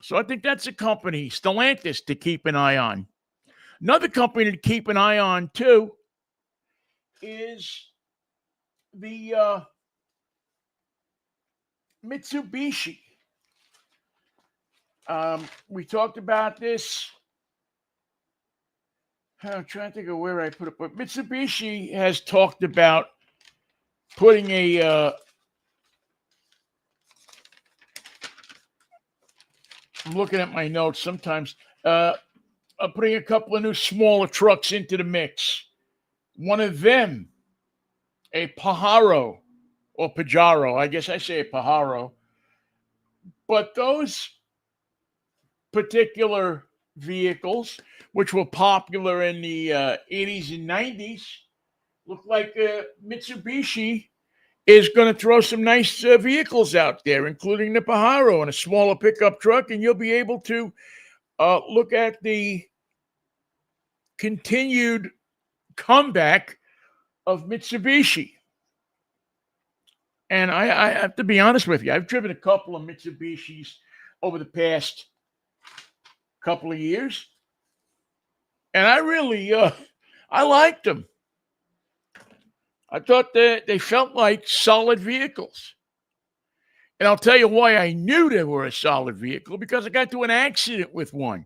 So I think that's a company, Stellantis, to keep an eye on. Another company to keep an eye on, too, is the Mitsubishi. We talked about this. I'm trying to think of where I put it, but Mitsubishi has talked about putting I'm looking at my notes sometimes, putting a couple of new smaller trucks into the mix. One of them, a Pajero, or Pajero, I guess I say a Pajero. But those particular vehicles, which were popular in the 80s and 90s, look like Mitsubishi is going to throw some nice vehicles out there, including the Pajaro and a smaller pickup truck, and you'll be able to look at the continued comeback of Mitsubishi. And I have to be honest with you, I've driven a couple of Mitsubishis over the past couple of years, and I really I liked them. I thought that they felt like solid vehicles. And I'll tell you why I knew they were a solid vehicle, because I got into an accident with one.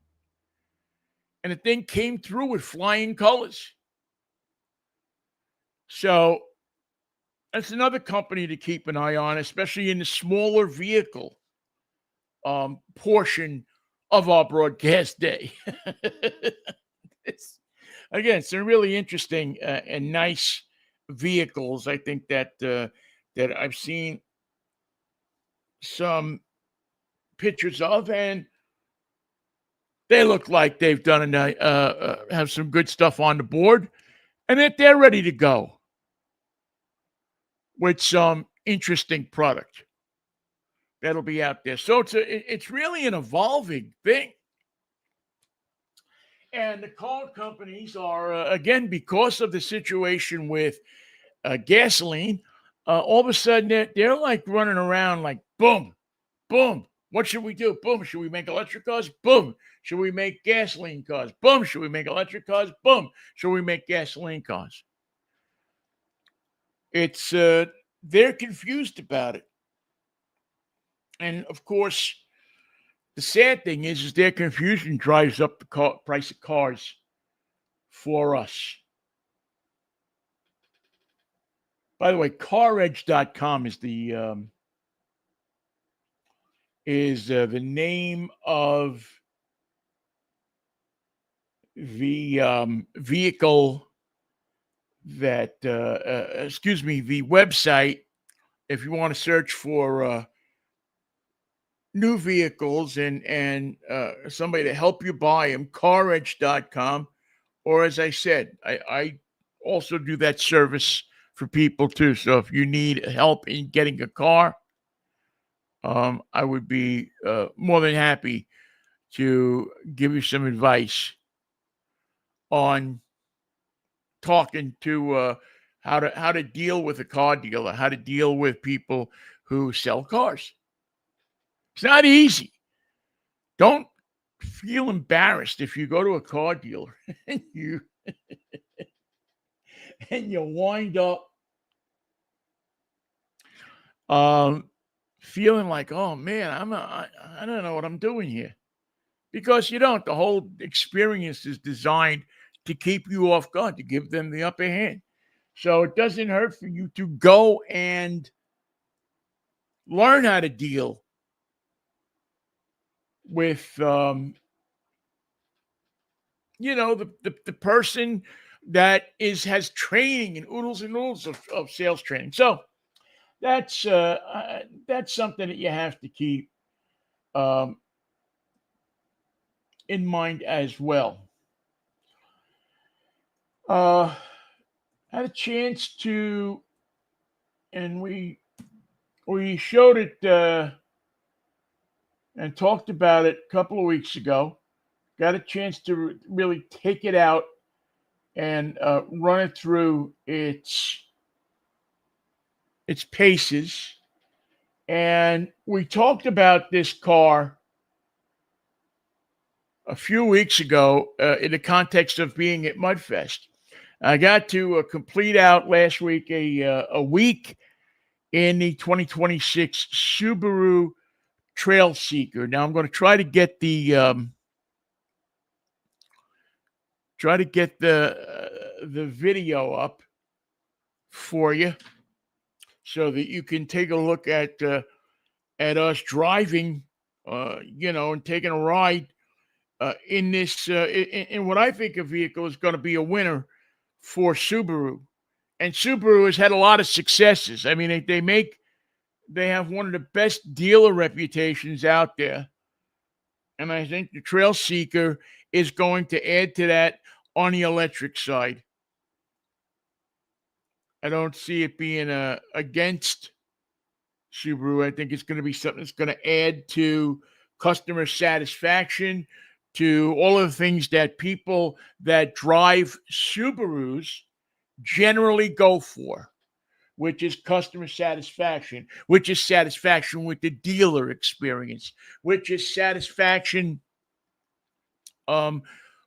And the thing came through with flying colors. So that's another company to keep an eye on, especially in the smaller vehicle portion of our broadcast day. Again, some really interesting and nice vehicles. I think that that I've seen some pictures of, and they look like they've done have some good stuff on the board, and that they're ready to go with some interesting product that'll be out there. So it's really an evolving thing. And the car companies are, again, because of the situation with gasoline, all of a sudden they're like running around like, boom, boom. What should we do? Boom. Should we make electric cars? Boom. Should we make gasoline cars? Boom. Should we make electric cars? Boom. Should we make gasoline cars? It's they're confused about it. And of course, the sad thing is their confusion drives up the price of cars for us. By the way, CarEdge.com is the name of the vehicle that the website, if you want to search for new vehicles and somebody to help you buy them, CarEdge.com. Or as I said, I also do that service for people too. So if you need help in getting a car, I would be more than happy to give you some advice on talking to how to deal with a car dealer, how to deal with people who sell cars. It's not easy. Don't feel embarrassed if you go to a car dealer and you wind up feeling like, oh man, I don't know what I'm doing here. Because you don't. The whole experience is designed to keep you off guard, to give them the upper hand. So it doesn't hurt for you to go and learn how to deal with, the person that has training and oodles and oodles of sales training. So that's something that you have to keep in mind as well. Had a chance to, and we showed it and talked about it a couple of weeks ago. Got a chance to really take it out and run it through its paces. And we talked about this car a few weeks ago in the context of being at Mudfest. I got to complete out last week a week in the 2026 Subaru Trail Seeker. Now I'm going to try to get the video up for you so that you can take a look at us driving, and taking a ride in this in what I think a vehicle is going to be a winner for Subaru. And Subaru has had a lot of successes. I mean, they have one of the best dealer reputations out there. And I think the Trail Seeker is going to add to that on the electric side. I don't see it being against Subaru. I think it's going to be something that's going to add to customer satisfaction, to all of the things that people that drive Subarus generally go for, which is customer satisfaction, which is satisfaction with the dealer experience, which is satisfaction um,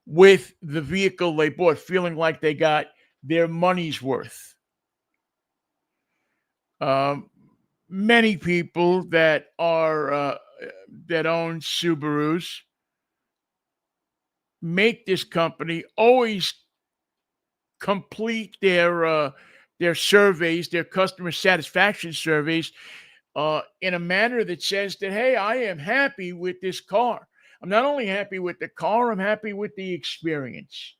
with the vehicle they bought, feeling like they got their money's worth. Um, Many people that own Subarus make this company always complete their surveys, their customer satisfaction surveys, in a manner that says that, hey, I am happy with this car. I'm not only happy with the car, I'm happy with the experience.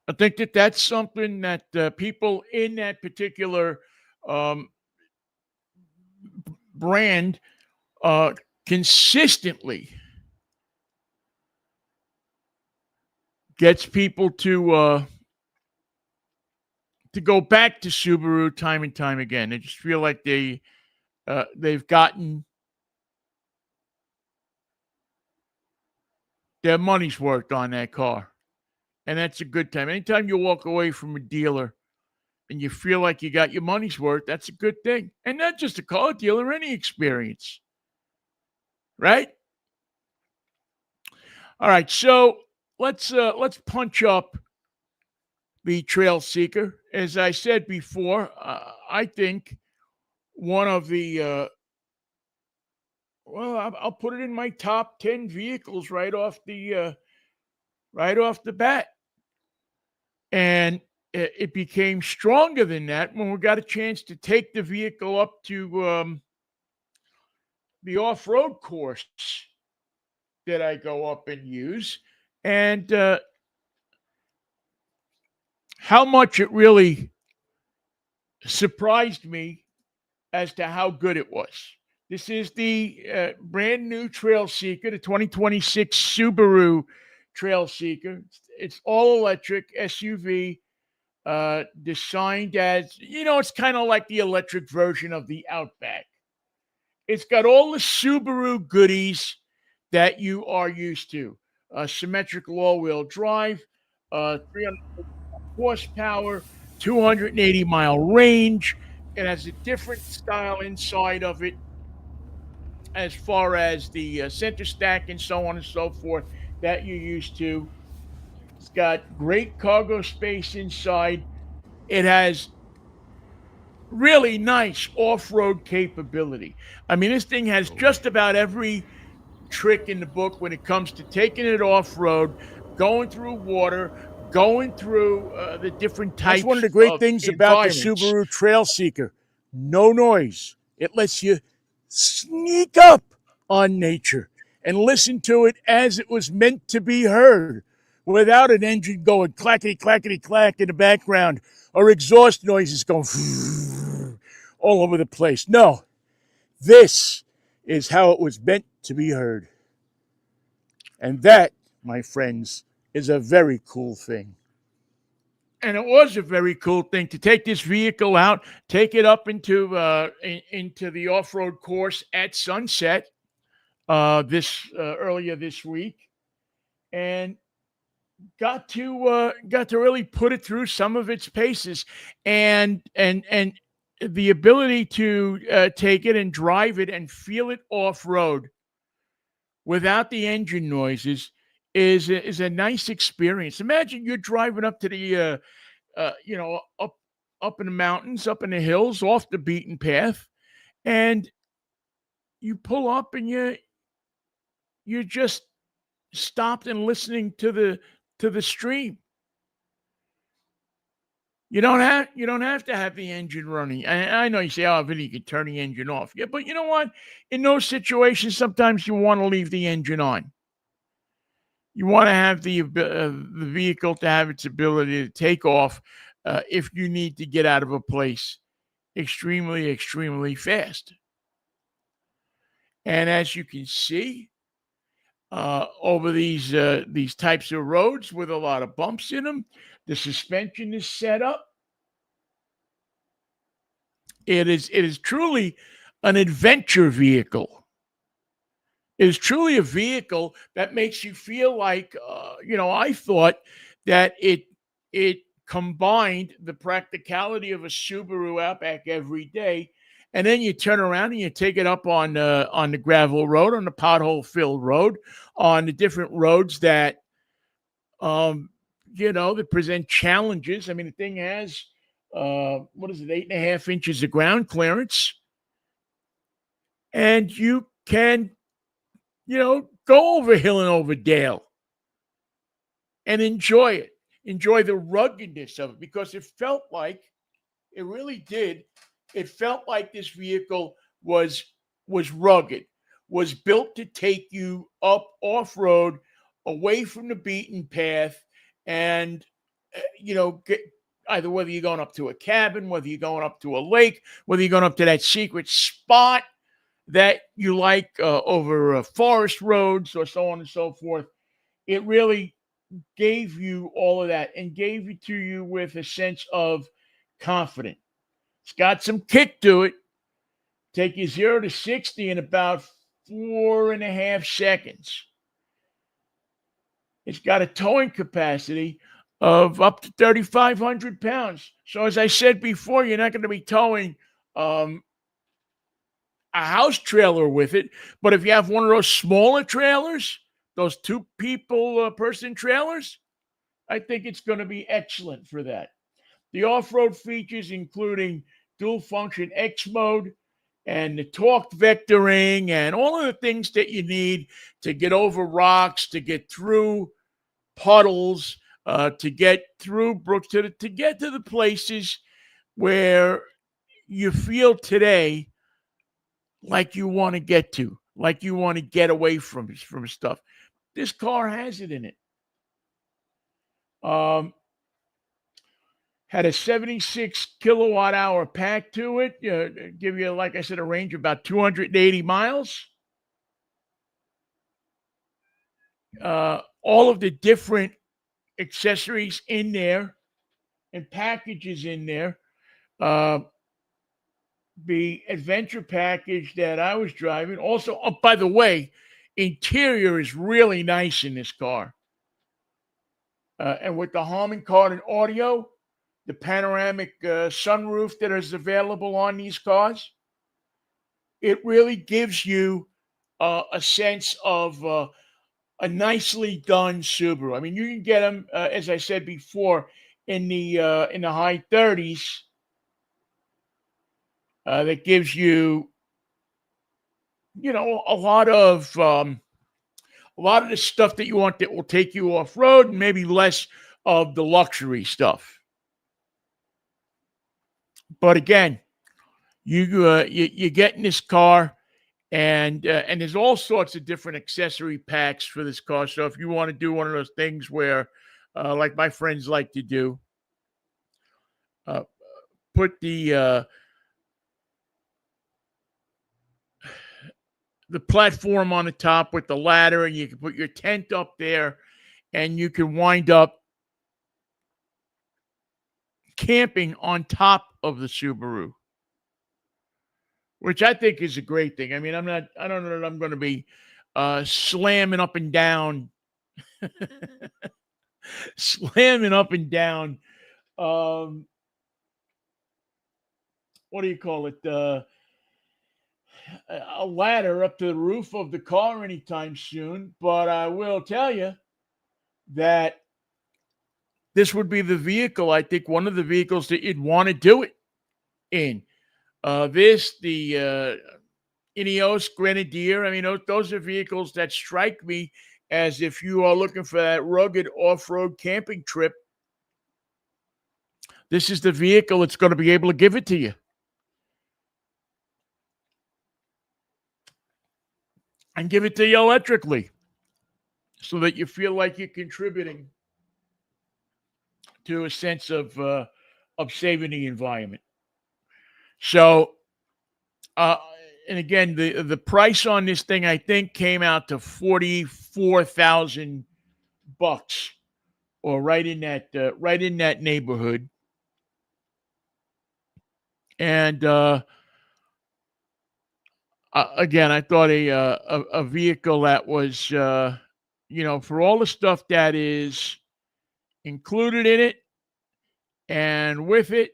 I think that that's something that people in that particular um, brand uh, consistently gets people to go back to Subaru time and time again. They just feel like they've gotten their money's worth on that car, and that's a good time. Anytime you walk away from a dealer and you feel like you got your money's worth, that's a good thing. And not just a car dealer, any experience, right? All right, so let's punch up the Trail Seeker. As I said before, I think one of the well, I'll put it in my top 10 vehicles right off the bat, and it became stronger than that when we got a chance to take the vehicle up to the off-road course that I go up and use, and how much it really surprised me as to how good it was. This is the brand new Trail Seeker, the 2026 Subaru Trail Seeker. It's all electric SUV, designed as, it's kind of like the electric version of the Outback. It's got all the Subaru goodies that you are used to: symmetrical all-wheel drive, 300 horsepower, 280-mile range. It has a different style inside of it as far as the center stack and so on and so forth that you're used to. It's got great cargo space inside. It has really nice off-road capability. I mean, this thing has just about every trick in the book when it comes to taking it off-road, going through water, going through the different types. That's one of the great of things about the environments. Subaru Trail Seeker. No noise. It lets you sneak up on nature and listen to it as it was meant to be heard, without an engine going clackety, clackety, clack in the background, or exhaust noises going all over the place. No, this is how it was meant to be heard. And that, my friends, is a very cool thing. And it was a very cool thing to take this vehicle out, take it up into the off-road course at Sunset this earlier this week, and got to really put it through some of its paces, and the ability to take it and drive it and feel it off-road without the engine noises is a nice experience. Imagine you're driving up to the up in the mountains, up in the hills, off the beaten path, and you pull up and you're just stopped and listening to the stream. You don't have to have the engine running. I know you say, "Oh, Vinny, you can turn the engine off." Yeah, but you know what? In those situations, sometimes you want to leave the engine on. You want to have the vehicle to have its ability to take off if you need to get out of a place extremely, extremely fast. And as you can see, over these types of roads with a lot of bumps in them, the suspension is set up. It is truly an adventure vehicle. It is truly a vehicle that makes you feel like I thought that it combined the practicality of a Subaru Outback every day, and then you turn around and you take it up on the gravel road, on the pothole filled road, on the different roads um that present challenges. I mean, the thing has what is it, 8.5 inches of ground clearance, and you can go over hill and over dale and enjoy it. Enjoy the ruggedness of it, because it really did. It felt like this vehicle was rugged, was built to take you up off road, away from the beaten path, and get either whether you're going up to a cabin, whether you're going up to a lake, whether you're going up to that secret spot that you like over forest roads or so on and so forth. It really gave you all of that and gave it to you with a sense of confidence. It's got some kick to it. Take you 0 to 60 in about 4.5 seconds. It's got a towing capacity of up to 3,500 pounds. So as I said before, you're not going to be towing a house trailer with it. But if you have one of those smaller trailers, those two people person trailers, I think it's going to be excellent for that. The off-road features, including dual function X mode and the torque vectoring and all of the things that you need to get over rocks, to get through puddles, to get through brooks, to get to the places where you feel today like you want to get to, like you want to get away from stuff. This car has it in it. Had a 76 kilowatt hour pack to it, give you, like I said, a range of about 280 miles. All of the different accessories in there and packages in there. The adventure package that I was driving. Also, oh, by the way, interior is really nice in this car. And with the Harman Kardon audio, the panoramic sunroof that is available on these cars, it really gives you a sense of a nicely done Subaru. I mean, you can get them, as I said before, in the high 30s. That gives you, a lot of the stuff that you want that will take you off road, and maybe less of the luxury stuff. But again, you get in this car, and there's all sorts of different accessory packs for this car. So if you want to do one of those things where, like my friends like to do, put the platform on the top with the ladder, and you can put your tent up there, and you can wind up camping on top of the Subaru, which I think is a great thing. I mean, I don't know that I'm going to be slamming up and down, slamming up and down. What do you call it? A ladder up to the roof of the car anytime soon. But I will tell you that this would be the vehicle, I think, one of the vehicles that you'd want to do it in. The Ineos Grenadier. I mean, those are vehicles that strike me as, if you are looking for that rugged off-road camping trip, This is the vehicle that's going to be able to give it to you. And give it to you electrically so that you feel like you're contributing to a sense of saving the environment. So, uh, and again, the price on this thing I think came out to $44,000, or right in that neighborhood. And again, I thought a vehicle that was for all the stuff that is included in it and with it,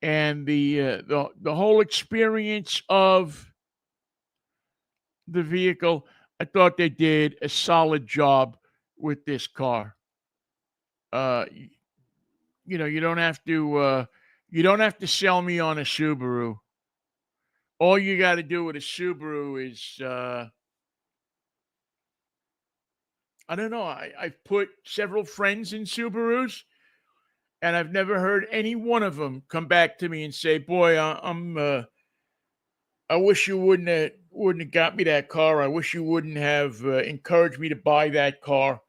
and the whole experience of the vehicle, I thought they did a solid job with this car. Uh, you don't have to sell me on a Subaru. All you got to do with a Subaru is I don't know. I've put several friends in Subarus, and I've never heard any one of them come back to me and say, "Boy, I wish you wouldn't have got me that car. I wish you wouldn't have encouraged me to buy that car."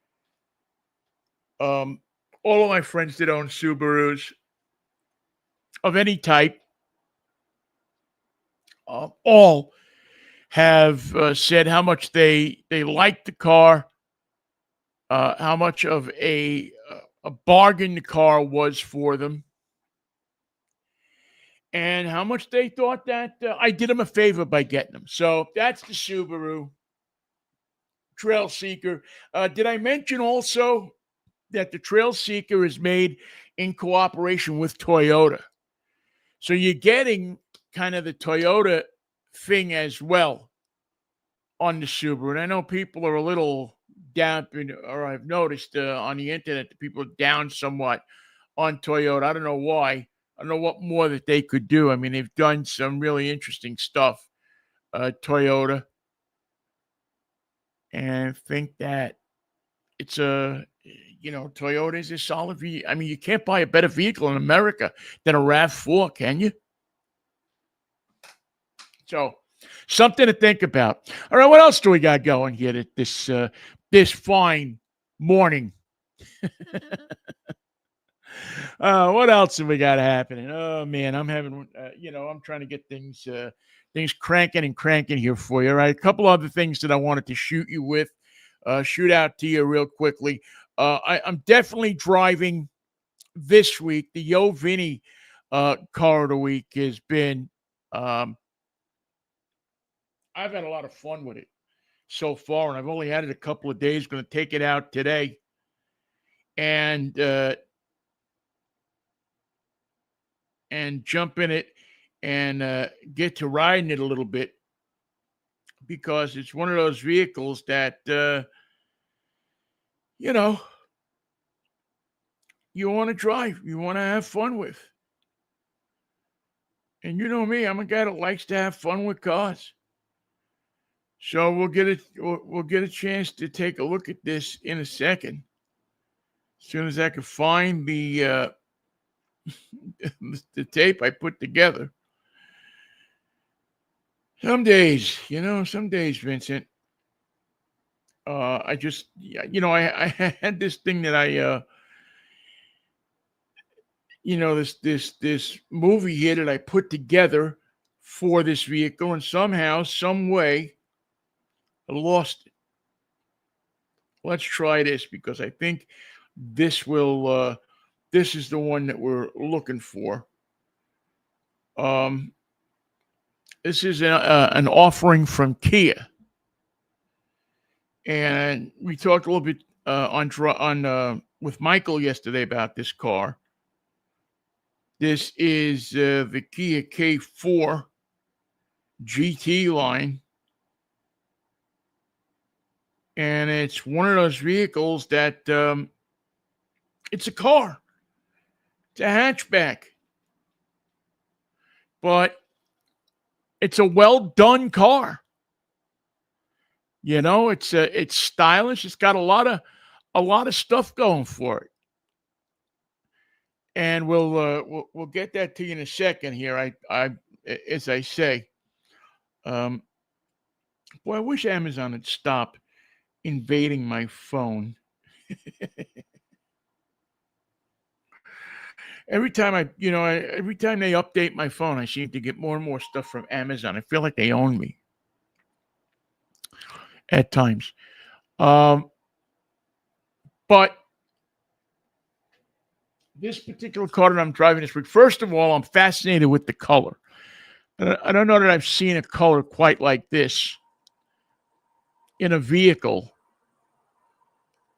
Um, all of my friends that own Subarus of any type, all have said how much they liked the car, how much of a bargain the car was for them, and how much they thought that I did them a favor by getting them. So that's the Subaru Trail Seeker. Did I mention also that the Trail Seeker is made in cooperation with Toyota? So you're getting kind of the Toyota thing as well on the Subaru. And I know people are a little down, or I've noticed on the internet that people are down somewhat on Toyota. I don't know why. I don't know what more that they could do. I mean, they've done some really interesting stuff, Toyota, and think that it's Toyota is a solid vehicle. I mean, you can't buy a better vehicle in America than a RAV4, can you? So, something to think about. All right, what else do we got going here this fine morning? What else have we got happening? Oh man, I'm having I'm trying to get things cranking and cranking here for you. All right, a couple other things that I wanted to shoot out to you real quickly. I'm definitely driving this week. The Vinnie car of the week has been. I've had a lot of fun with it so far, and I've only had it a couple of days. Going to take it out today, and jump in it and get to riding it a little bit, because it's one of those vehicles that you want to drive, you want to have fun with. And you know me, I'm a guy that likes to have fun with cars. So we'll get a chance to take a look at this in a second, as soon as I can find the the tape I put together. Some days, Vincent, I just, I had this thing that I, this movie here that I put together for this vehicle, and somehow, some way, I lost it. Let's try this, because I think this is the one that we're looking for. This is an offering from Kia, and we talked a little bit on with Michael yesterday about this car. This is the Kia K4 GT line, and it's one of those vehicles that it's a car. It's a hatchback, but it's a well done car. It's stylish. It's got a lot of stuff going for it. and we'll get that to you in a second here. As I say, um, boy, I wish Amazon had stopped invading my phone. Every time they update my phone, I seem to get more and more stuff from Amazon. I feel like they own me at times. Um, but this particular car that I'm driving this week, first of all, I'm fascinated with the color. I don't know that I've seen a color quite like this in a vehicle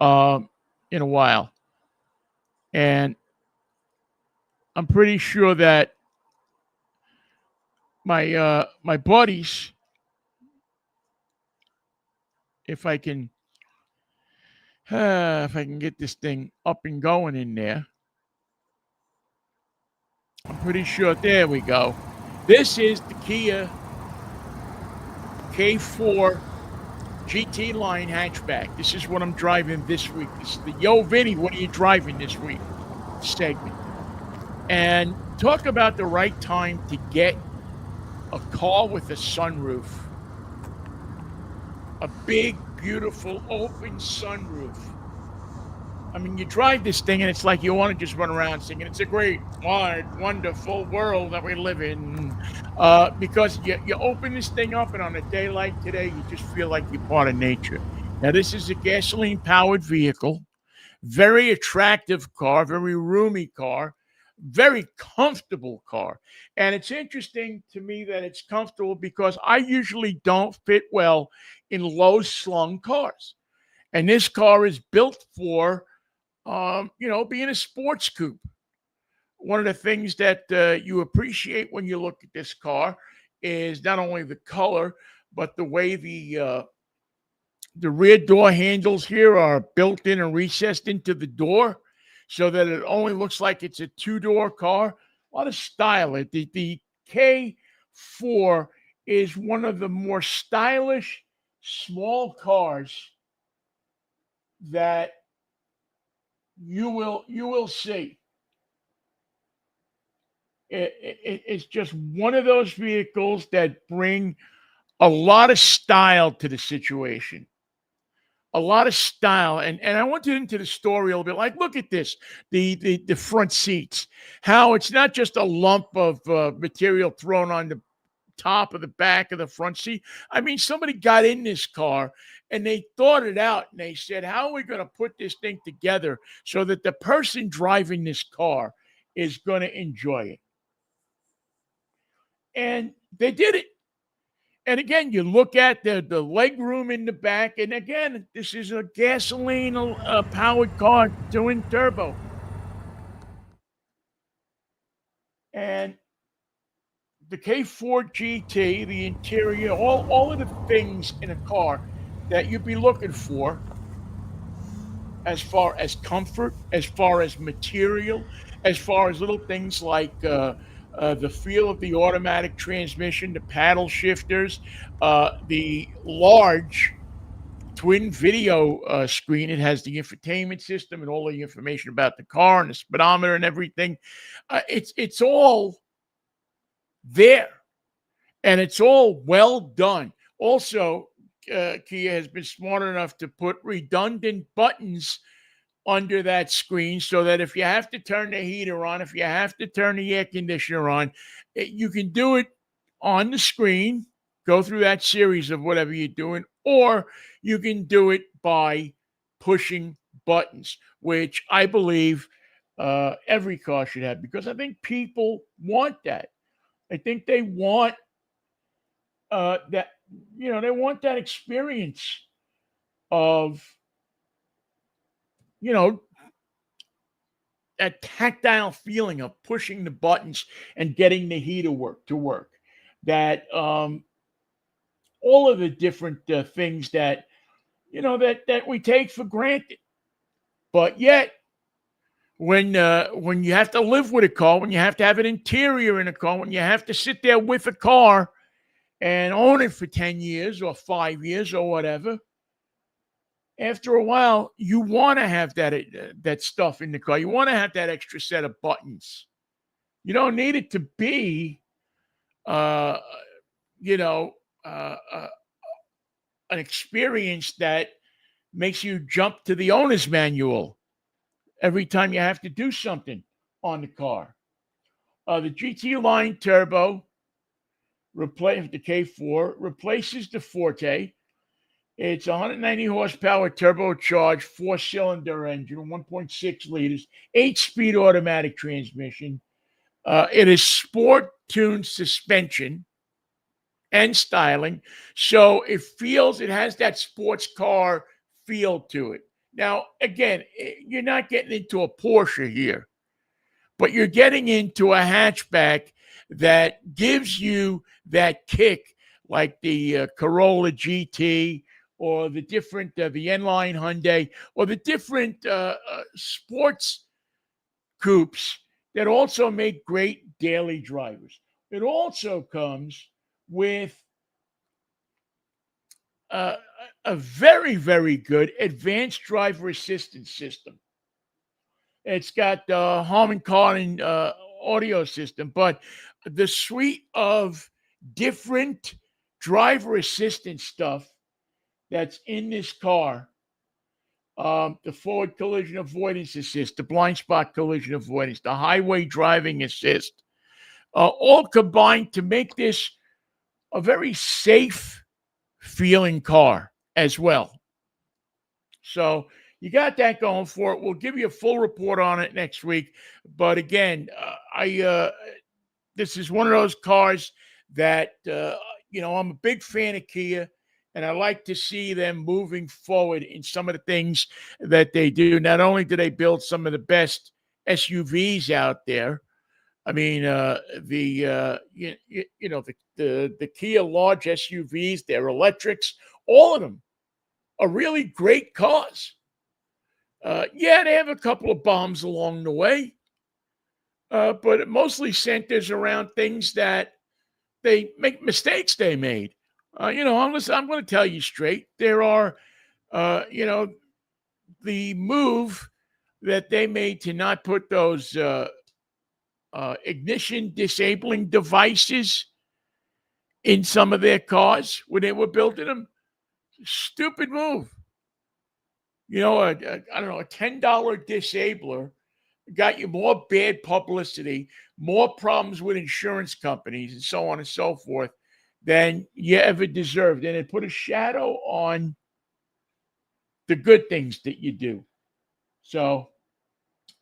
in a while. And I'm pretty sure that my buddies, if I can get this thing up and going in there, I'm pretty sure. There we go. This is the Kia K4 GT line hatchback. This is what I'm driving this week. This is the Yo Vinnie, what are you driving this week segment. And talk about the right time to get a car with a sunroof. A big, beautiful, open sunroof. I mean, you drive this thing and it's like you want to just run around singing, it's a great, wide, wonderful world that we live in. Because you open this thing up and on a day like today, you just feel like you're part of nature. Now, this is a gasoline-powered vehicle. Very attractive car, very roomy car, very comfortable car. And it's interesting to me that it's comfortable because I usually don't fit well in low-slung cars. And this car is built for being a sports coupe. One of the things that you appreciate when you look at this car is not only the color, but the way the rear door handles here are built in and recessed into the door so that it only looks like it's a two-door car. A lot of style. The K4 is one of the more stylish small cars that you will see. It's just one of those vehicles that bring a lot of style to the situation. A lot of style. And I went into the story a little bit. Like, look at this, the front seats. How it's not just a lump of material thrown on the top of the back of the front seat. I mean, somebody got in this car and they thought it out and they said, how are we going to put this thing together so that the person driving this car is going to enjoy it? And they did it. And again, you look at the leg room in the back. And again, this is a gasoline powered car, twin turbo. And the K4 GT, the interior, all of the things in a car that you'd be looking for as far as comfort, as far as material, as far as little things like the feel of the automatic transmission, the paddle shifters, the large twin video screen. It has the infotainment system and all the information about the car and the speedometer and everything. It's all there, and it's all well done. Also, Kia has been smart enough to put redundant buttons under that screen so that if you have to turn the heater on, if you have to turn the air conditioner on, you can do it on the screen, go through that series of whatever you're doing, or you can do it by pushing buttons, which I believe every car should have, because I think people want that. I think they want that, they want that experience of, that tactile feeling of pushing the buttons and getting the heater to work. That all of the different things that, that we take for granted. But yet, when you have to live with a car, when you have to have an interior in a car, when you have to sit there with a car and own it for 10 years or 5 years or whatever, after a while, you want to have that stuff in the car. You want to have that extra set of buttons. You don't need it to be, uh, you know, an experience that makes you jump to the owner's manual every time you have to do something on the car. The GT line turbo replace the K4 replaces the Forte. It's 190 horsepower turbocharged four-cylinder engine, 1.6 liters, 8-speed automatic transmission. It is sport-tuned suspension and styling, so it has that sports car feel to it. Now, again, you're not getting into a Porsche here, but you're getting into a hatchback that gives you that kick, like the Corolla GT or the N-Line Hyundai or the different sports coupes that also make great daily drivers. It also comes with uh, a very, very good advanced driver assistance system. It's got the Harman Kardon audio system, but the suite of different driver assistance stuff that's in this car, the forward collision avoidance assist, the blind spot collision avoidance, the highway driving assist, all combined to make this a very safe feeling car as well. So you got that going for it. We'll give you a full report on it next week. But again, this is one of those cars that I'm a big fan of Kia, and I like to see them moving forward in some of the things that they do. Not only do they build some of the best SUVs out there. I mean, the Kia large SUVs, their electrics, all of them are really great cars. Yeah, they have a couple of bombs along the way, but it mostly centers around things that they make mistakes they made. I'm going to tell you straight. There are, the move that they made to not put those ignition disabling devices in some of their cars when they were building them. Stupid move. I don't know, a $10 disabler got you more bad publicity, more problems with insurance companies, and so on and so forth than you ever deserved. And it put a shadow on the good things that you do. So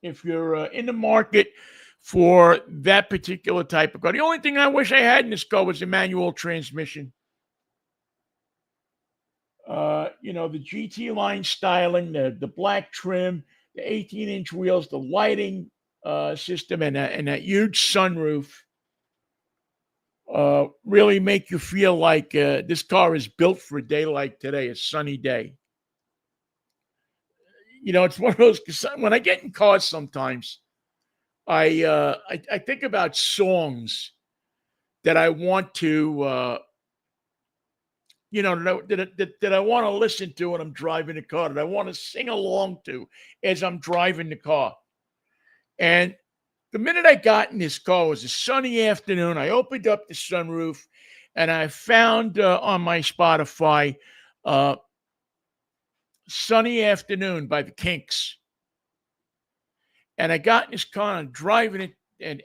if you're in the market for that particular type of car, the only thing I wish I had in this car was a manual transmission. The GT line styling, the black trim, the 18-inch wheels, the lighting system, and that huge sunroof really make you feel like this car is built for a day like today, a sunny day. It's one of those, when I get in cars sometimes, I think about songs that I want to that I want to listen to when I'm driving the car, that I want to sing along to as I'm driving the car. And the minute I got in this car, it was a sunny afternoon. I opened up the sunroof and I found on my Spotify Sunny Afternoon by the Kinks. And I got in this car and I'm driving it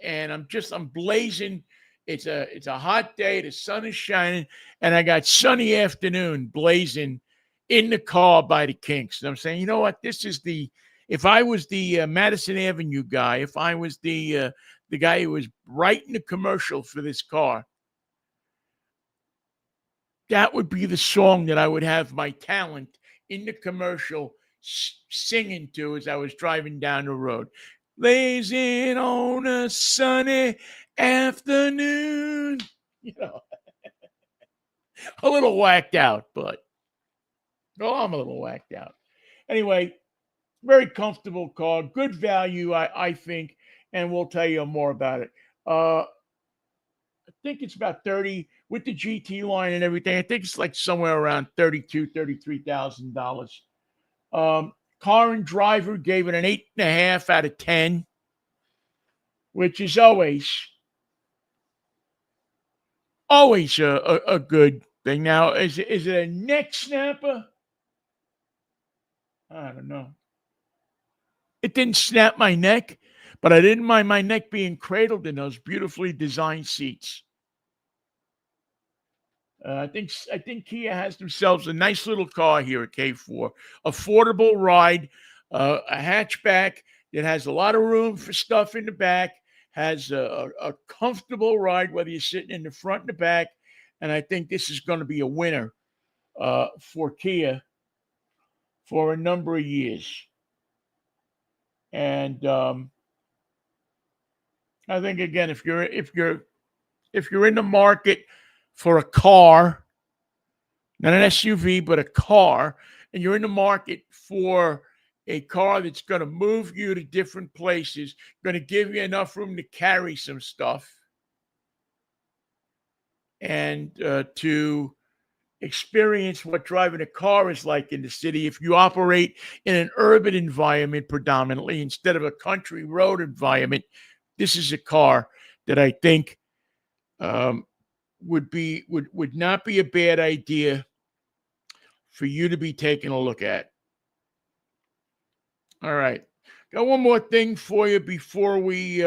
and I'm blazing. It's a hot day. The sun is shining, and I got Sunny Afternoon blazing in the car by the Kinks. And I'm saying, you know what? If I was the Madison Avenue guy, if I was the guy who was writing the commercial for this car, that would be the song that I would have my talent in the commercial singing to as I was driving down the road. Blazing on a sunny afternoon. A little whacked out, but I'm a little whacked out. Anyway, very comfortable car, good value, I think, and we'll tell you more about it. I think it's about 30 with the GT line and everything. I think it's like somewhere around $33,000. Car and Driver gave it an 8.5 out of 10, which is always a good thing. Now, is it a neck snapper? I don't know. It didn't snap my neck, but I didn't mind my neck being cradled in those beautifully designed seats. I think Kia has themselves a nice little car here at K4. Affordable ride, a hatchback that has a lot of room for stuff in the back, has a comfortable ride, whether you're sitting in the front and the back. And I think this is going to be a winner for Kia for a number of years. And I think, again, if you're in the market for a car, not an SUV, but a car, and you're in the market for a car that's going to move you to different places, going to give you enough room to carry some stuff, and to experience what driving a car is like in the city if you operate in an urban environment predominantly instead of a country road environment, this is a car that I think would not be a bad idea for you to be taking a look at. All right. Got one more thing for you before we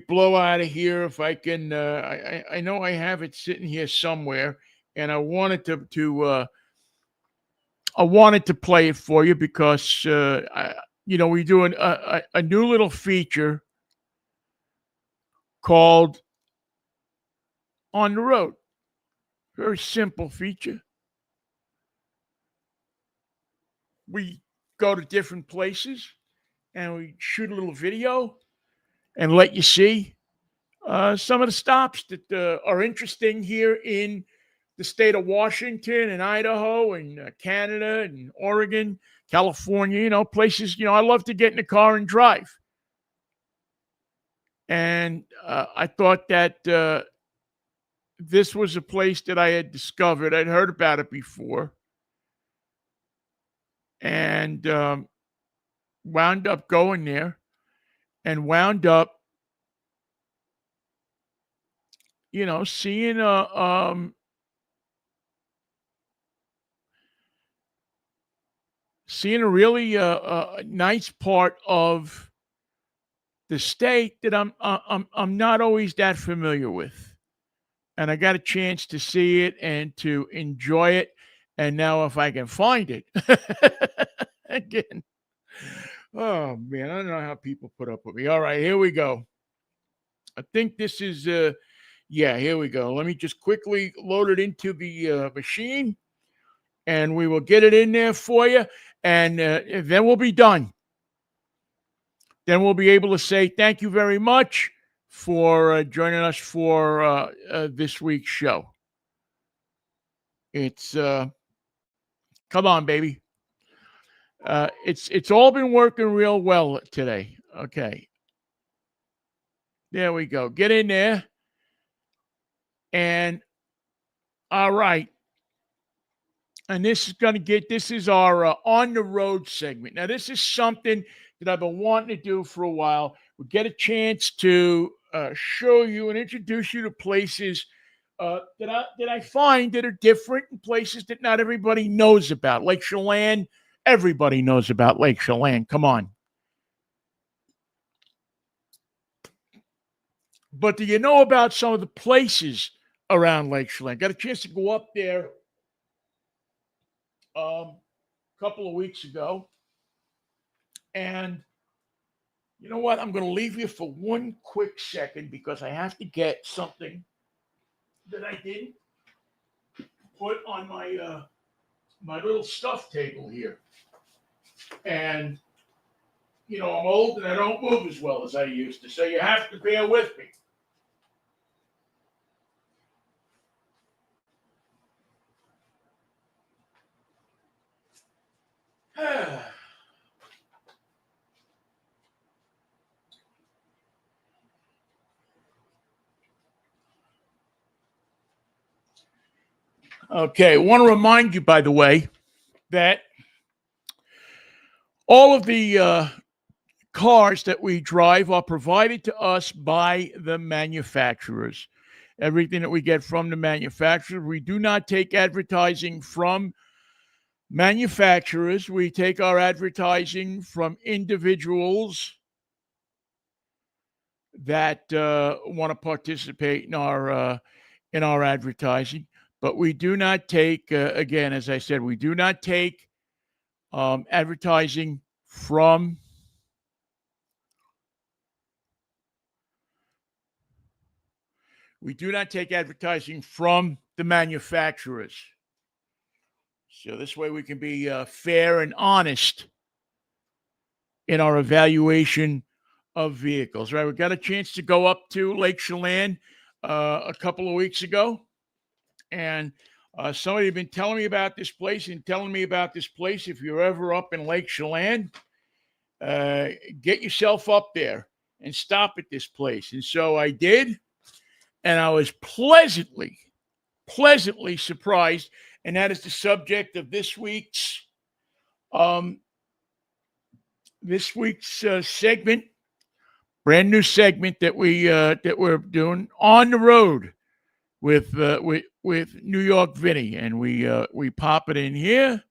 blow out of here. If I can, I know I have it sitting here somewhere, and I wanted to play it for you because we're doing a new little feature called On the Road. Very simple feature. We go to different places and we shoot a little video and let you see some of the stops that are interesting here in the state of Washington and Idaho and Canada and Oregon, California, places, I love to get in the car and drive. And I thought that this was a place that I had discovered. I'd heard about it before. And wound up going there and wound up, seeing a really nice part of the state that I'm not always that familiar with, and I got a chance to see it and to enjoy it. And now, if I can find it again, oh man, I don't know how people put up with me. All right, here we go. I think this is yeah, here we go. Let me just quickly load it into the machine, and we will get it in there for you, and then we'll be done. Then we'll be able to say thank you very much for joining us for this week's show. It's come on, baby. It's all been working real well today. Okay. There we go. Get in there. And all right. And this is our on the road segment. Now, this is something that I've been wanting to do for a while. We get a chance to show you and introduce you to places that I find that are different, and places that not everybody knows about. Lake Chelan, everybody knows about Lake Chelan. Come on. But do you know about some of the places around Lake Chelan? Got a chance to go up there a couple of weeks ago. And you know what? I'm going to leave you for one quick second because I have to get something that I didn't put on my my little stuff table here. And, I'm old and I don't move as well as I used to, so you have to bear with me. Okay, I want to remind you, by the way, that All of the cars that we drive are provided to us by the manufacturers. Everything that we get from the manufacturer. We do not take advertising from manufacturers. We take our advertising from individuals that want to participate in our advertising. But we do not take, again, as I said, we do not take advertising from the manufacturers. So this way we can be fair and honest in our evaluation of vehicles. Right? We got a chance to go up to Lake Chelan a couple of weeks ago, and somebody had been telling me about this place and telling me about this place. If you're ever up in Lake Chelan, get yourself up there and stop at this place. And so I did, and I was pleasantly surprised. And that is the subject of this week's segment, brand new segment that we're doing on the road with New York Vinnie, and we pop it in here,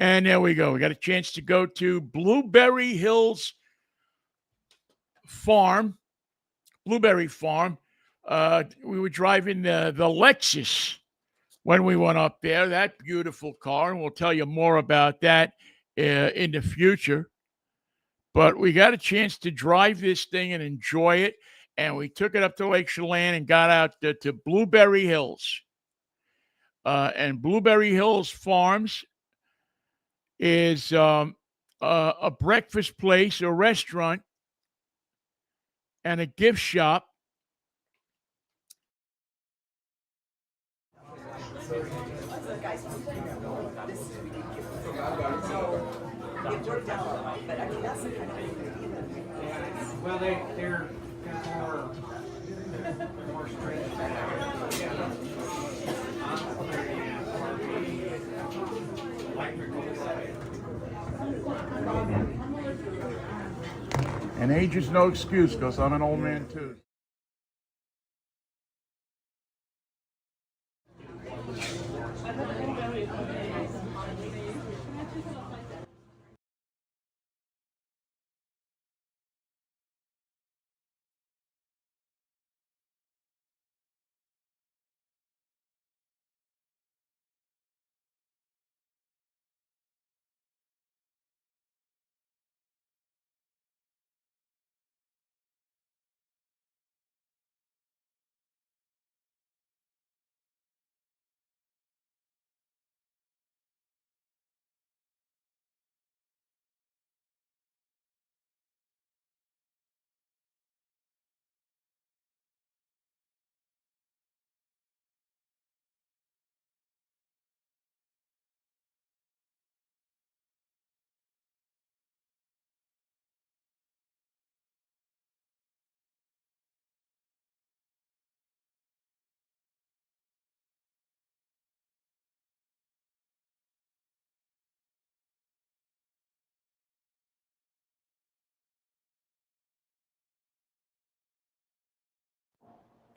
and there we go. We got a chance to go to Blueberry Farm. We were driving the Lexus when we went up there. That beautiful car, and we'll tell you more about that in the future. But we got a chance to drive this thing and enjoy it, and we took it up to Lake Chelan and got out to Blueberry Hills. And Blueberry Hills Farms is a breakfast place, a restaurant, and a gift shop. Well, they're more straight. And age is no excuse, because I'm an old man too.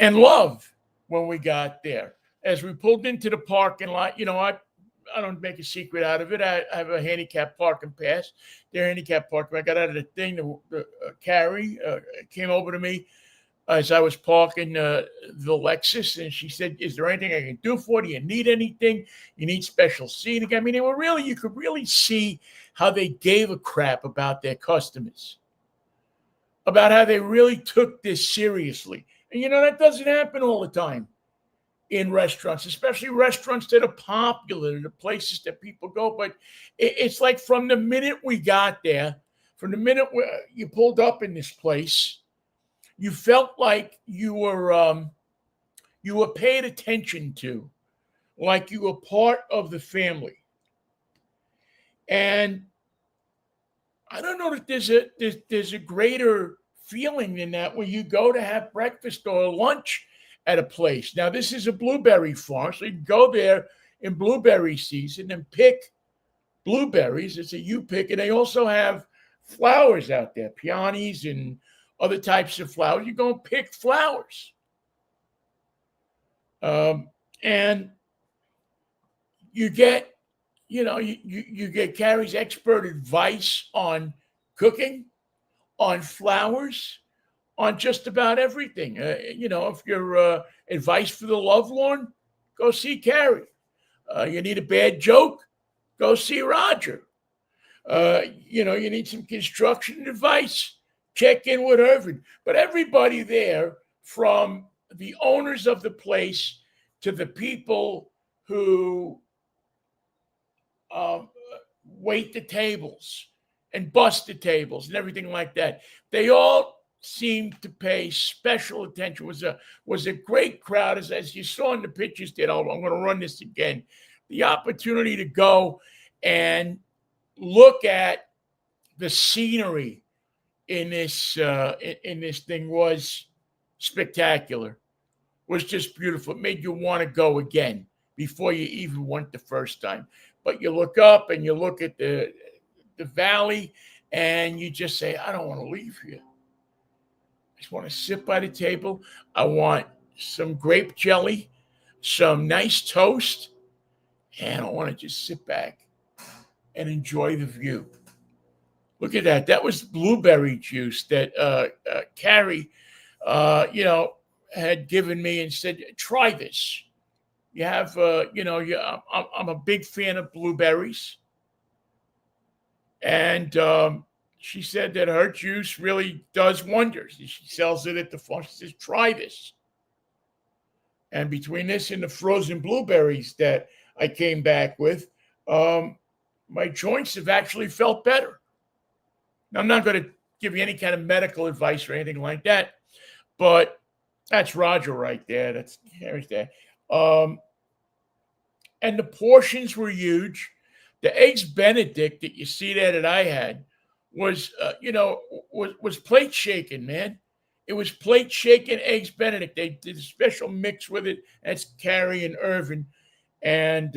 And love when we got there. As we pulled into the parking lot, I don't make a secret out of it. I have a handicap parking pass. They're handicap parking. I got out of the thing. Carrie came over to me as I was parking the Lexus, and she said, "Is there anything I can do for you? You need anything? You need special seating?" I mean, you could really see how they gave a crap about their customers, about how they really took this seriously. And that doesn't happen all the time in restaurants, especially restaurants that are popular, the places that people go. But it's like from the minute we got there, from the minute you pulled up in this place, you felt like you were paid attention to, like you were part of the family. And I don't know that there's a greater feeling than that when you go to have breakfast or lunch at a place. Now, this is a blueberry farm, so you can go there in blueberry season and pick blueberries. It's a you pick, and they also have flowers out there, peonies and other types of flowers. You go and pick flowers, and you get, you get Carrie's expert advice on cooking, on flowers, on just about everything. If you're advice for the lovelorn, go see Carrie. You need a bad joke, go see Roger. You need some construction advice, check in with Irvin. But everybody there, from the owners of the place to the people who wait the tables and bust the tables and everything like that, they all seemed to pay special attention. Was a great crowd, as you saw in the pictures. I'm going to run this again. The opportunity to go and look at the scenery in this thing was spectacular. Was just beautiful. It made you want to go again before you even went the first time. But you look up and you look at the valley, and you just say, I don't want to leave here. I just want to sit by the table. I want some grape jelly, some nice toast, and I want to just sit back and enjoy the view. Look at that. That was blueberry juice that Carrie, had given me and said, try this. You have, I'm a big fan of blueberries. And she said that her juice really does wonders. She sells it at the farm. She says, try this. And between this and the frozen blueberries that I came back with, my joints have actually felt better. Now, I'm not going to give you any kind of medical advice or anything like that, but that's Roger right there. That's Harry's there. And the portions were huge. The eggs Benedict that you see there that I had was plate shaking, man. It was plate shaking eggs Benedict. They did a special mix with it. That's Carrie and Irvin. And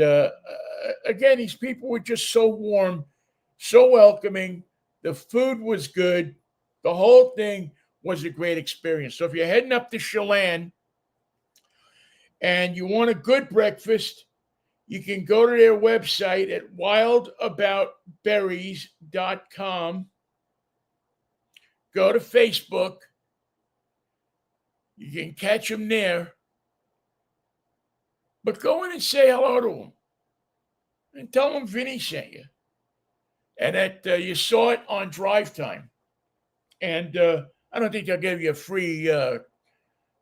again, these people were just so warm, so welcoming. The food was good. The whole thing was a great experience. So if you're heading up to Chelan and you want a good breakfast, you can go to their website at wildaboutberries.com. Go to Facebook. You can catch them there. But go in and say hello to them. And tell them Vinnie sent you. And that you saw it on Drivetime. And I don't think they'll give you a free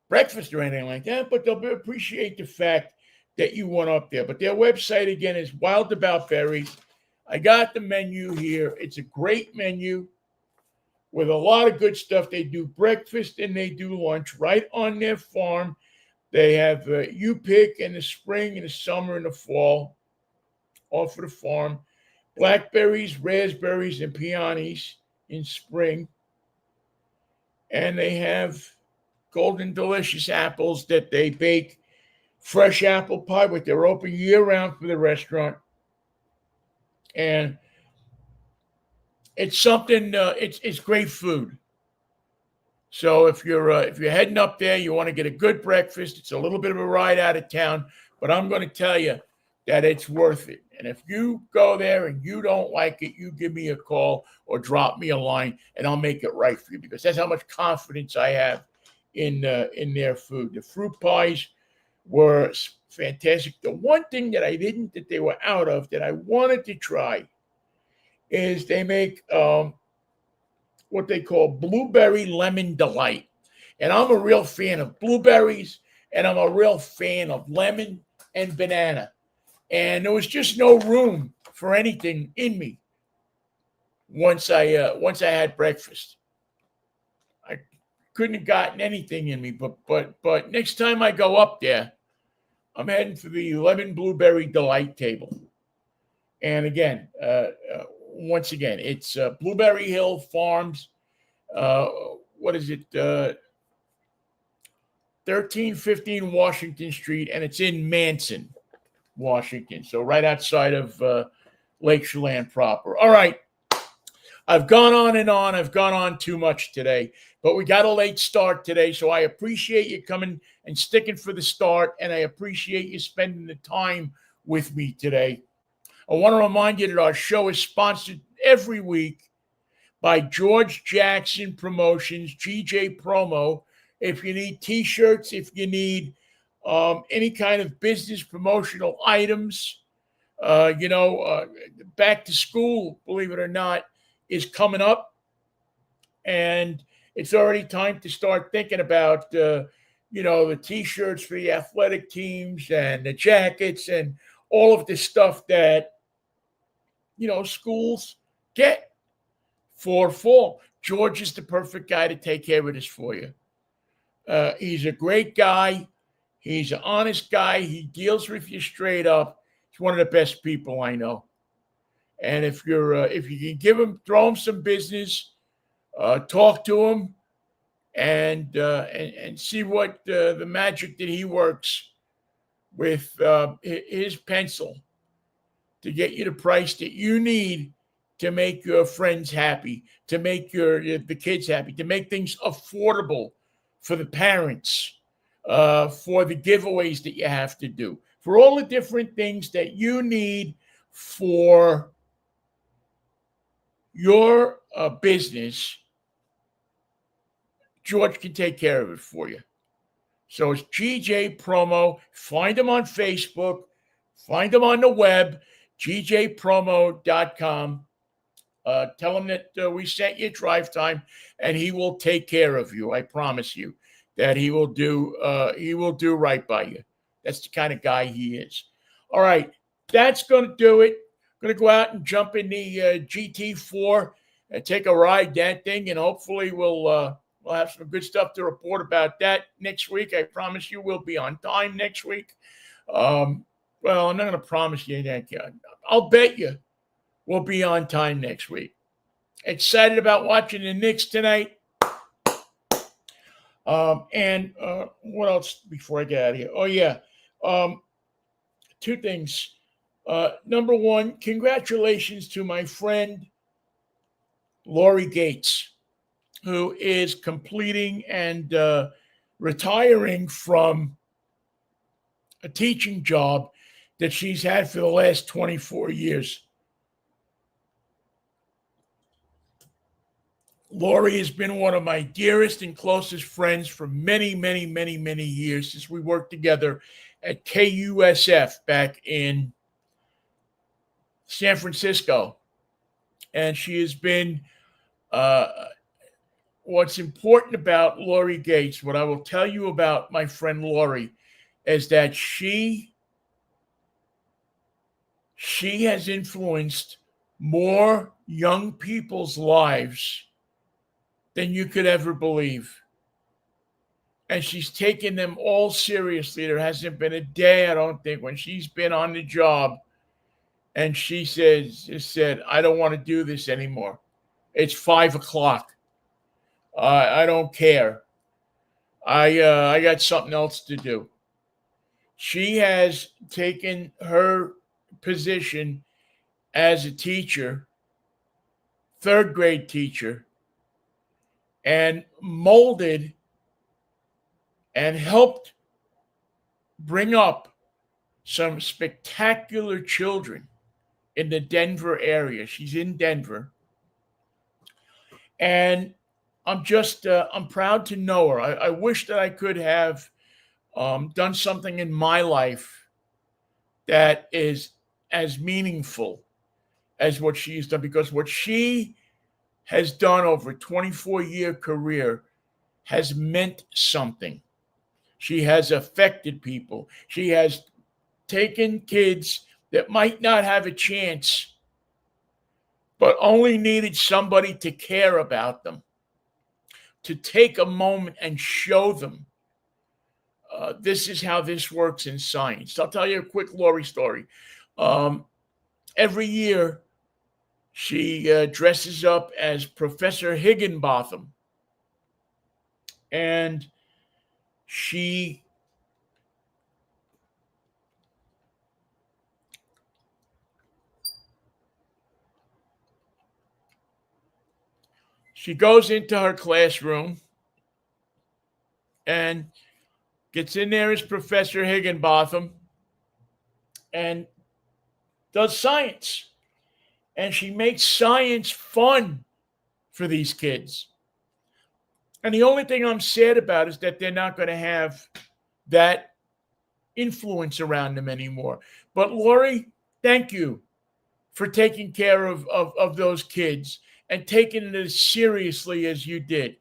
breakfast or anything like that, but they'll appreciate the fact that you went up there. But their website, again, is Wild About Berries. I got the menu here. It's a great menu with a lot of good stuff. They do breakfast and they do lunch right on their farm. They have you pick in the spring, in the summer, in the fall, off of the farm. Blackberries, raspberries, and peonies in spring. And they have golden delicious apples that they bake fresh apple pie with. They're open year-round for the restaurant. And it's something, it's great food. So if you're heading up there, you want to get a good breakfast. It's a little bit of a ride out of town, but I'm going to tell you that it's worth it. And if you go there and you don't like it, you give me a call or drop me a line, and I'll make it right for you, because that's how much confidence I have in their food. The fruit pies were fantastic. The one thing that that they were out of that I wanted to try is they make what they call blueberry lemon delight. And I'm a real fan of blueberries, and I'm a real fan of lemon and banana. And there was just no room for anything in me once I had breakfast. I couldn't have gotten anything in me, but next time I go up there, I'm heading for the lemon blueberry delight table. And again, once again, it's Blueberry Hill Farms. What is it? 1315 Washington Street, and it's in Manson, Washington. So right outside of Lakeshore proper. All right. I've gone on and on. I've gone on too much today, but we got a late start today. So I appreciate you coming and sticking for the start, and I appreciate you spending the time with me today. I want to remind you that our show is sponsored every week by George Jackson Promotions, GJ Promo. If you need t-shirts, if you need any kind of business promotional items, back to school, believe it or not, is coming up, and it's already time to start thinking about the t-shirts for the athletic teams and the jackets and all of the stuff that schools get for fall. George is the perfect guy to take care of this for you. He's a great guy. He's an honest guy. He deals with you straight up. He's one of the best people I know. And if you can throw him some business, talk to him, and see what the magic that he works with his pencil to get you the price that you need to make your friends happy, to make the kids happy, to make things affordable for the parents, for the giveaways that you have to do, for all the different things that you need for your business. George can take care of it for you. So it's GJ Promo. Find him on Facebook. Find him on the web, gjpromo.com. Tell him that we sent you Drivetime, and he will take care of you. I promise you that he will do right by you. That's the kind of guy he is. All right, that's going to do it. Going to go out and jump in the GT4 and take a ride that thing, and hopefully we'll have some good stuff to report about that next week. I promise you we'll be on time next week. Well, I'm not going to promise you that. I'll bet you we'll be on time next week. Excited about watching the Knicks tonight. And what else before I get out of here? Oh, yeah. Two things. Number one, congratulations to my friend Lori Gates, who is completing and retiring from a teaching job that she's had for the last 24 years. Lori has been one of my dearest and closest friends for many, many, many, many years since we worked together at KUSF back in San Francisco. And she has been what's important about Lori Gates, what I will tell you about my friend Lori, is that she has influenced more young people's lives than you could ever believe. And she's taken them all seriously. There hasn't been a day, I don't think, when she's been on the job and she said, I don't want to do this anymore. It's 5:00. I don't care. I got something else to do. She has taken her position as a teacher, third grade teacher, and molded and helped bring up some spectacular children in the Denver area. She's in Denver. And I'm proud to know her. I wish that I could have done something in my life that is as meaningful as what she's done, because what she has done over a 24-year career has meant something. She has affected people. She has taken kids that might not have a chance, but only needed somebody to care about them, to take a moment and show them this is how this works in science. I'll tell you a quick Lori story. Every year, she dresses up as Professor Higginbotham, and she She goes into her classroom and gets in there as Professor Higginbotham and does science. And she makes science fun for these kids. And the only thing I'm sad about is that they're not going to have that influence around them anymore. But Lori, thank you for taking care of those kids and taking it as seriously as you did.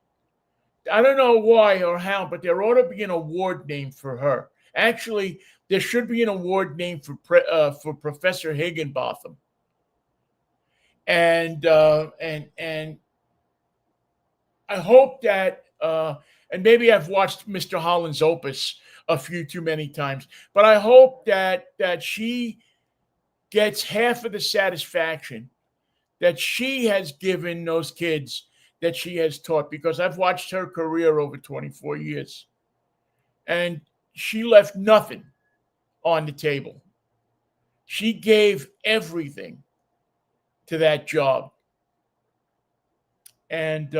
I don't know why or how, but there ought to be an award named for her. Actually, there should be an award named for Professor Higginbotham. And I hope that, and maybe I've watched Mr. Holland's Opus a few too many times, but I hope that she gets half of the satisfaction that she has given those kids that she has taught, because I've watched her career over 24 years, and she left nothing on the table. She gave everything to that job. And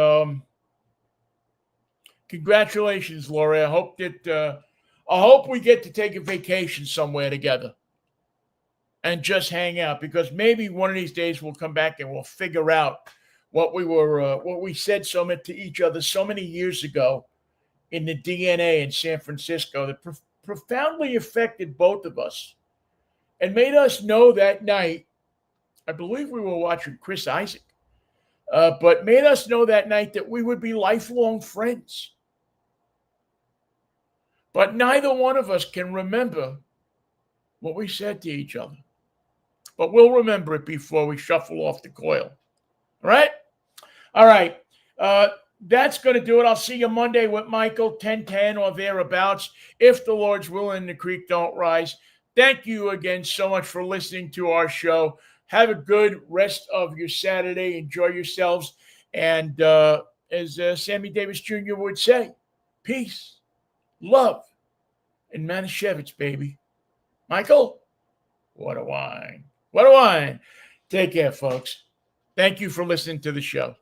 congratulations, Lori. I hope we get to take a vacation somewhere together and just hang out, because maybe one of these days we'll come back and we'll figure out what we said so much to each other so many years ago in the DNA in San Francisco that profoundly affected both of us and made us know that night. I believe we were watching Chris Isaac, but made us know that night that we would be lifelong friends. But neither one of us can remember what we said to each other. But we'll remember it before we shuffle off the coil. All right? All right. That's going to do it. I'll see you Monday with Michael, 10:10 or thereabouts, if the Lord's willing, the creek don't rise. Thank you again so much for listening to our show. Have a good rest of your Saturday. Enjoy yourselves. And as Sammy Davis Jr. would say, peace, love, and Manischewitz, baby. Michael, what a wine. What a wine. Take care, folks. Thank you for listening to the show.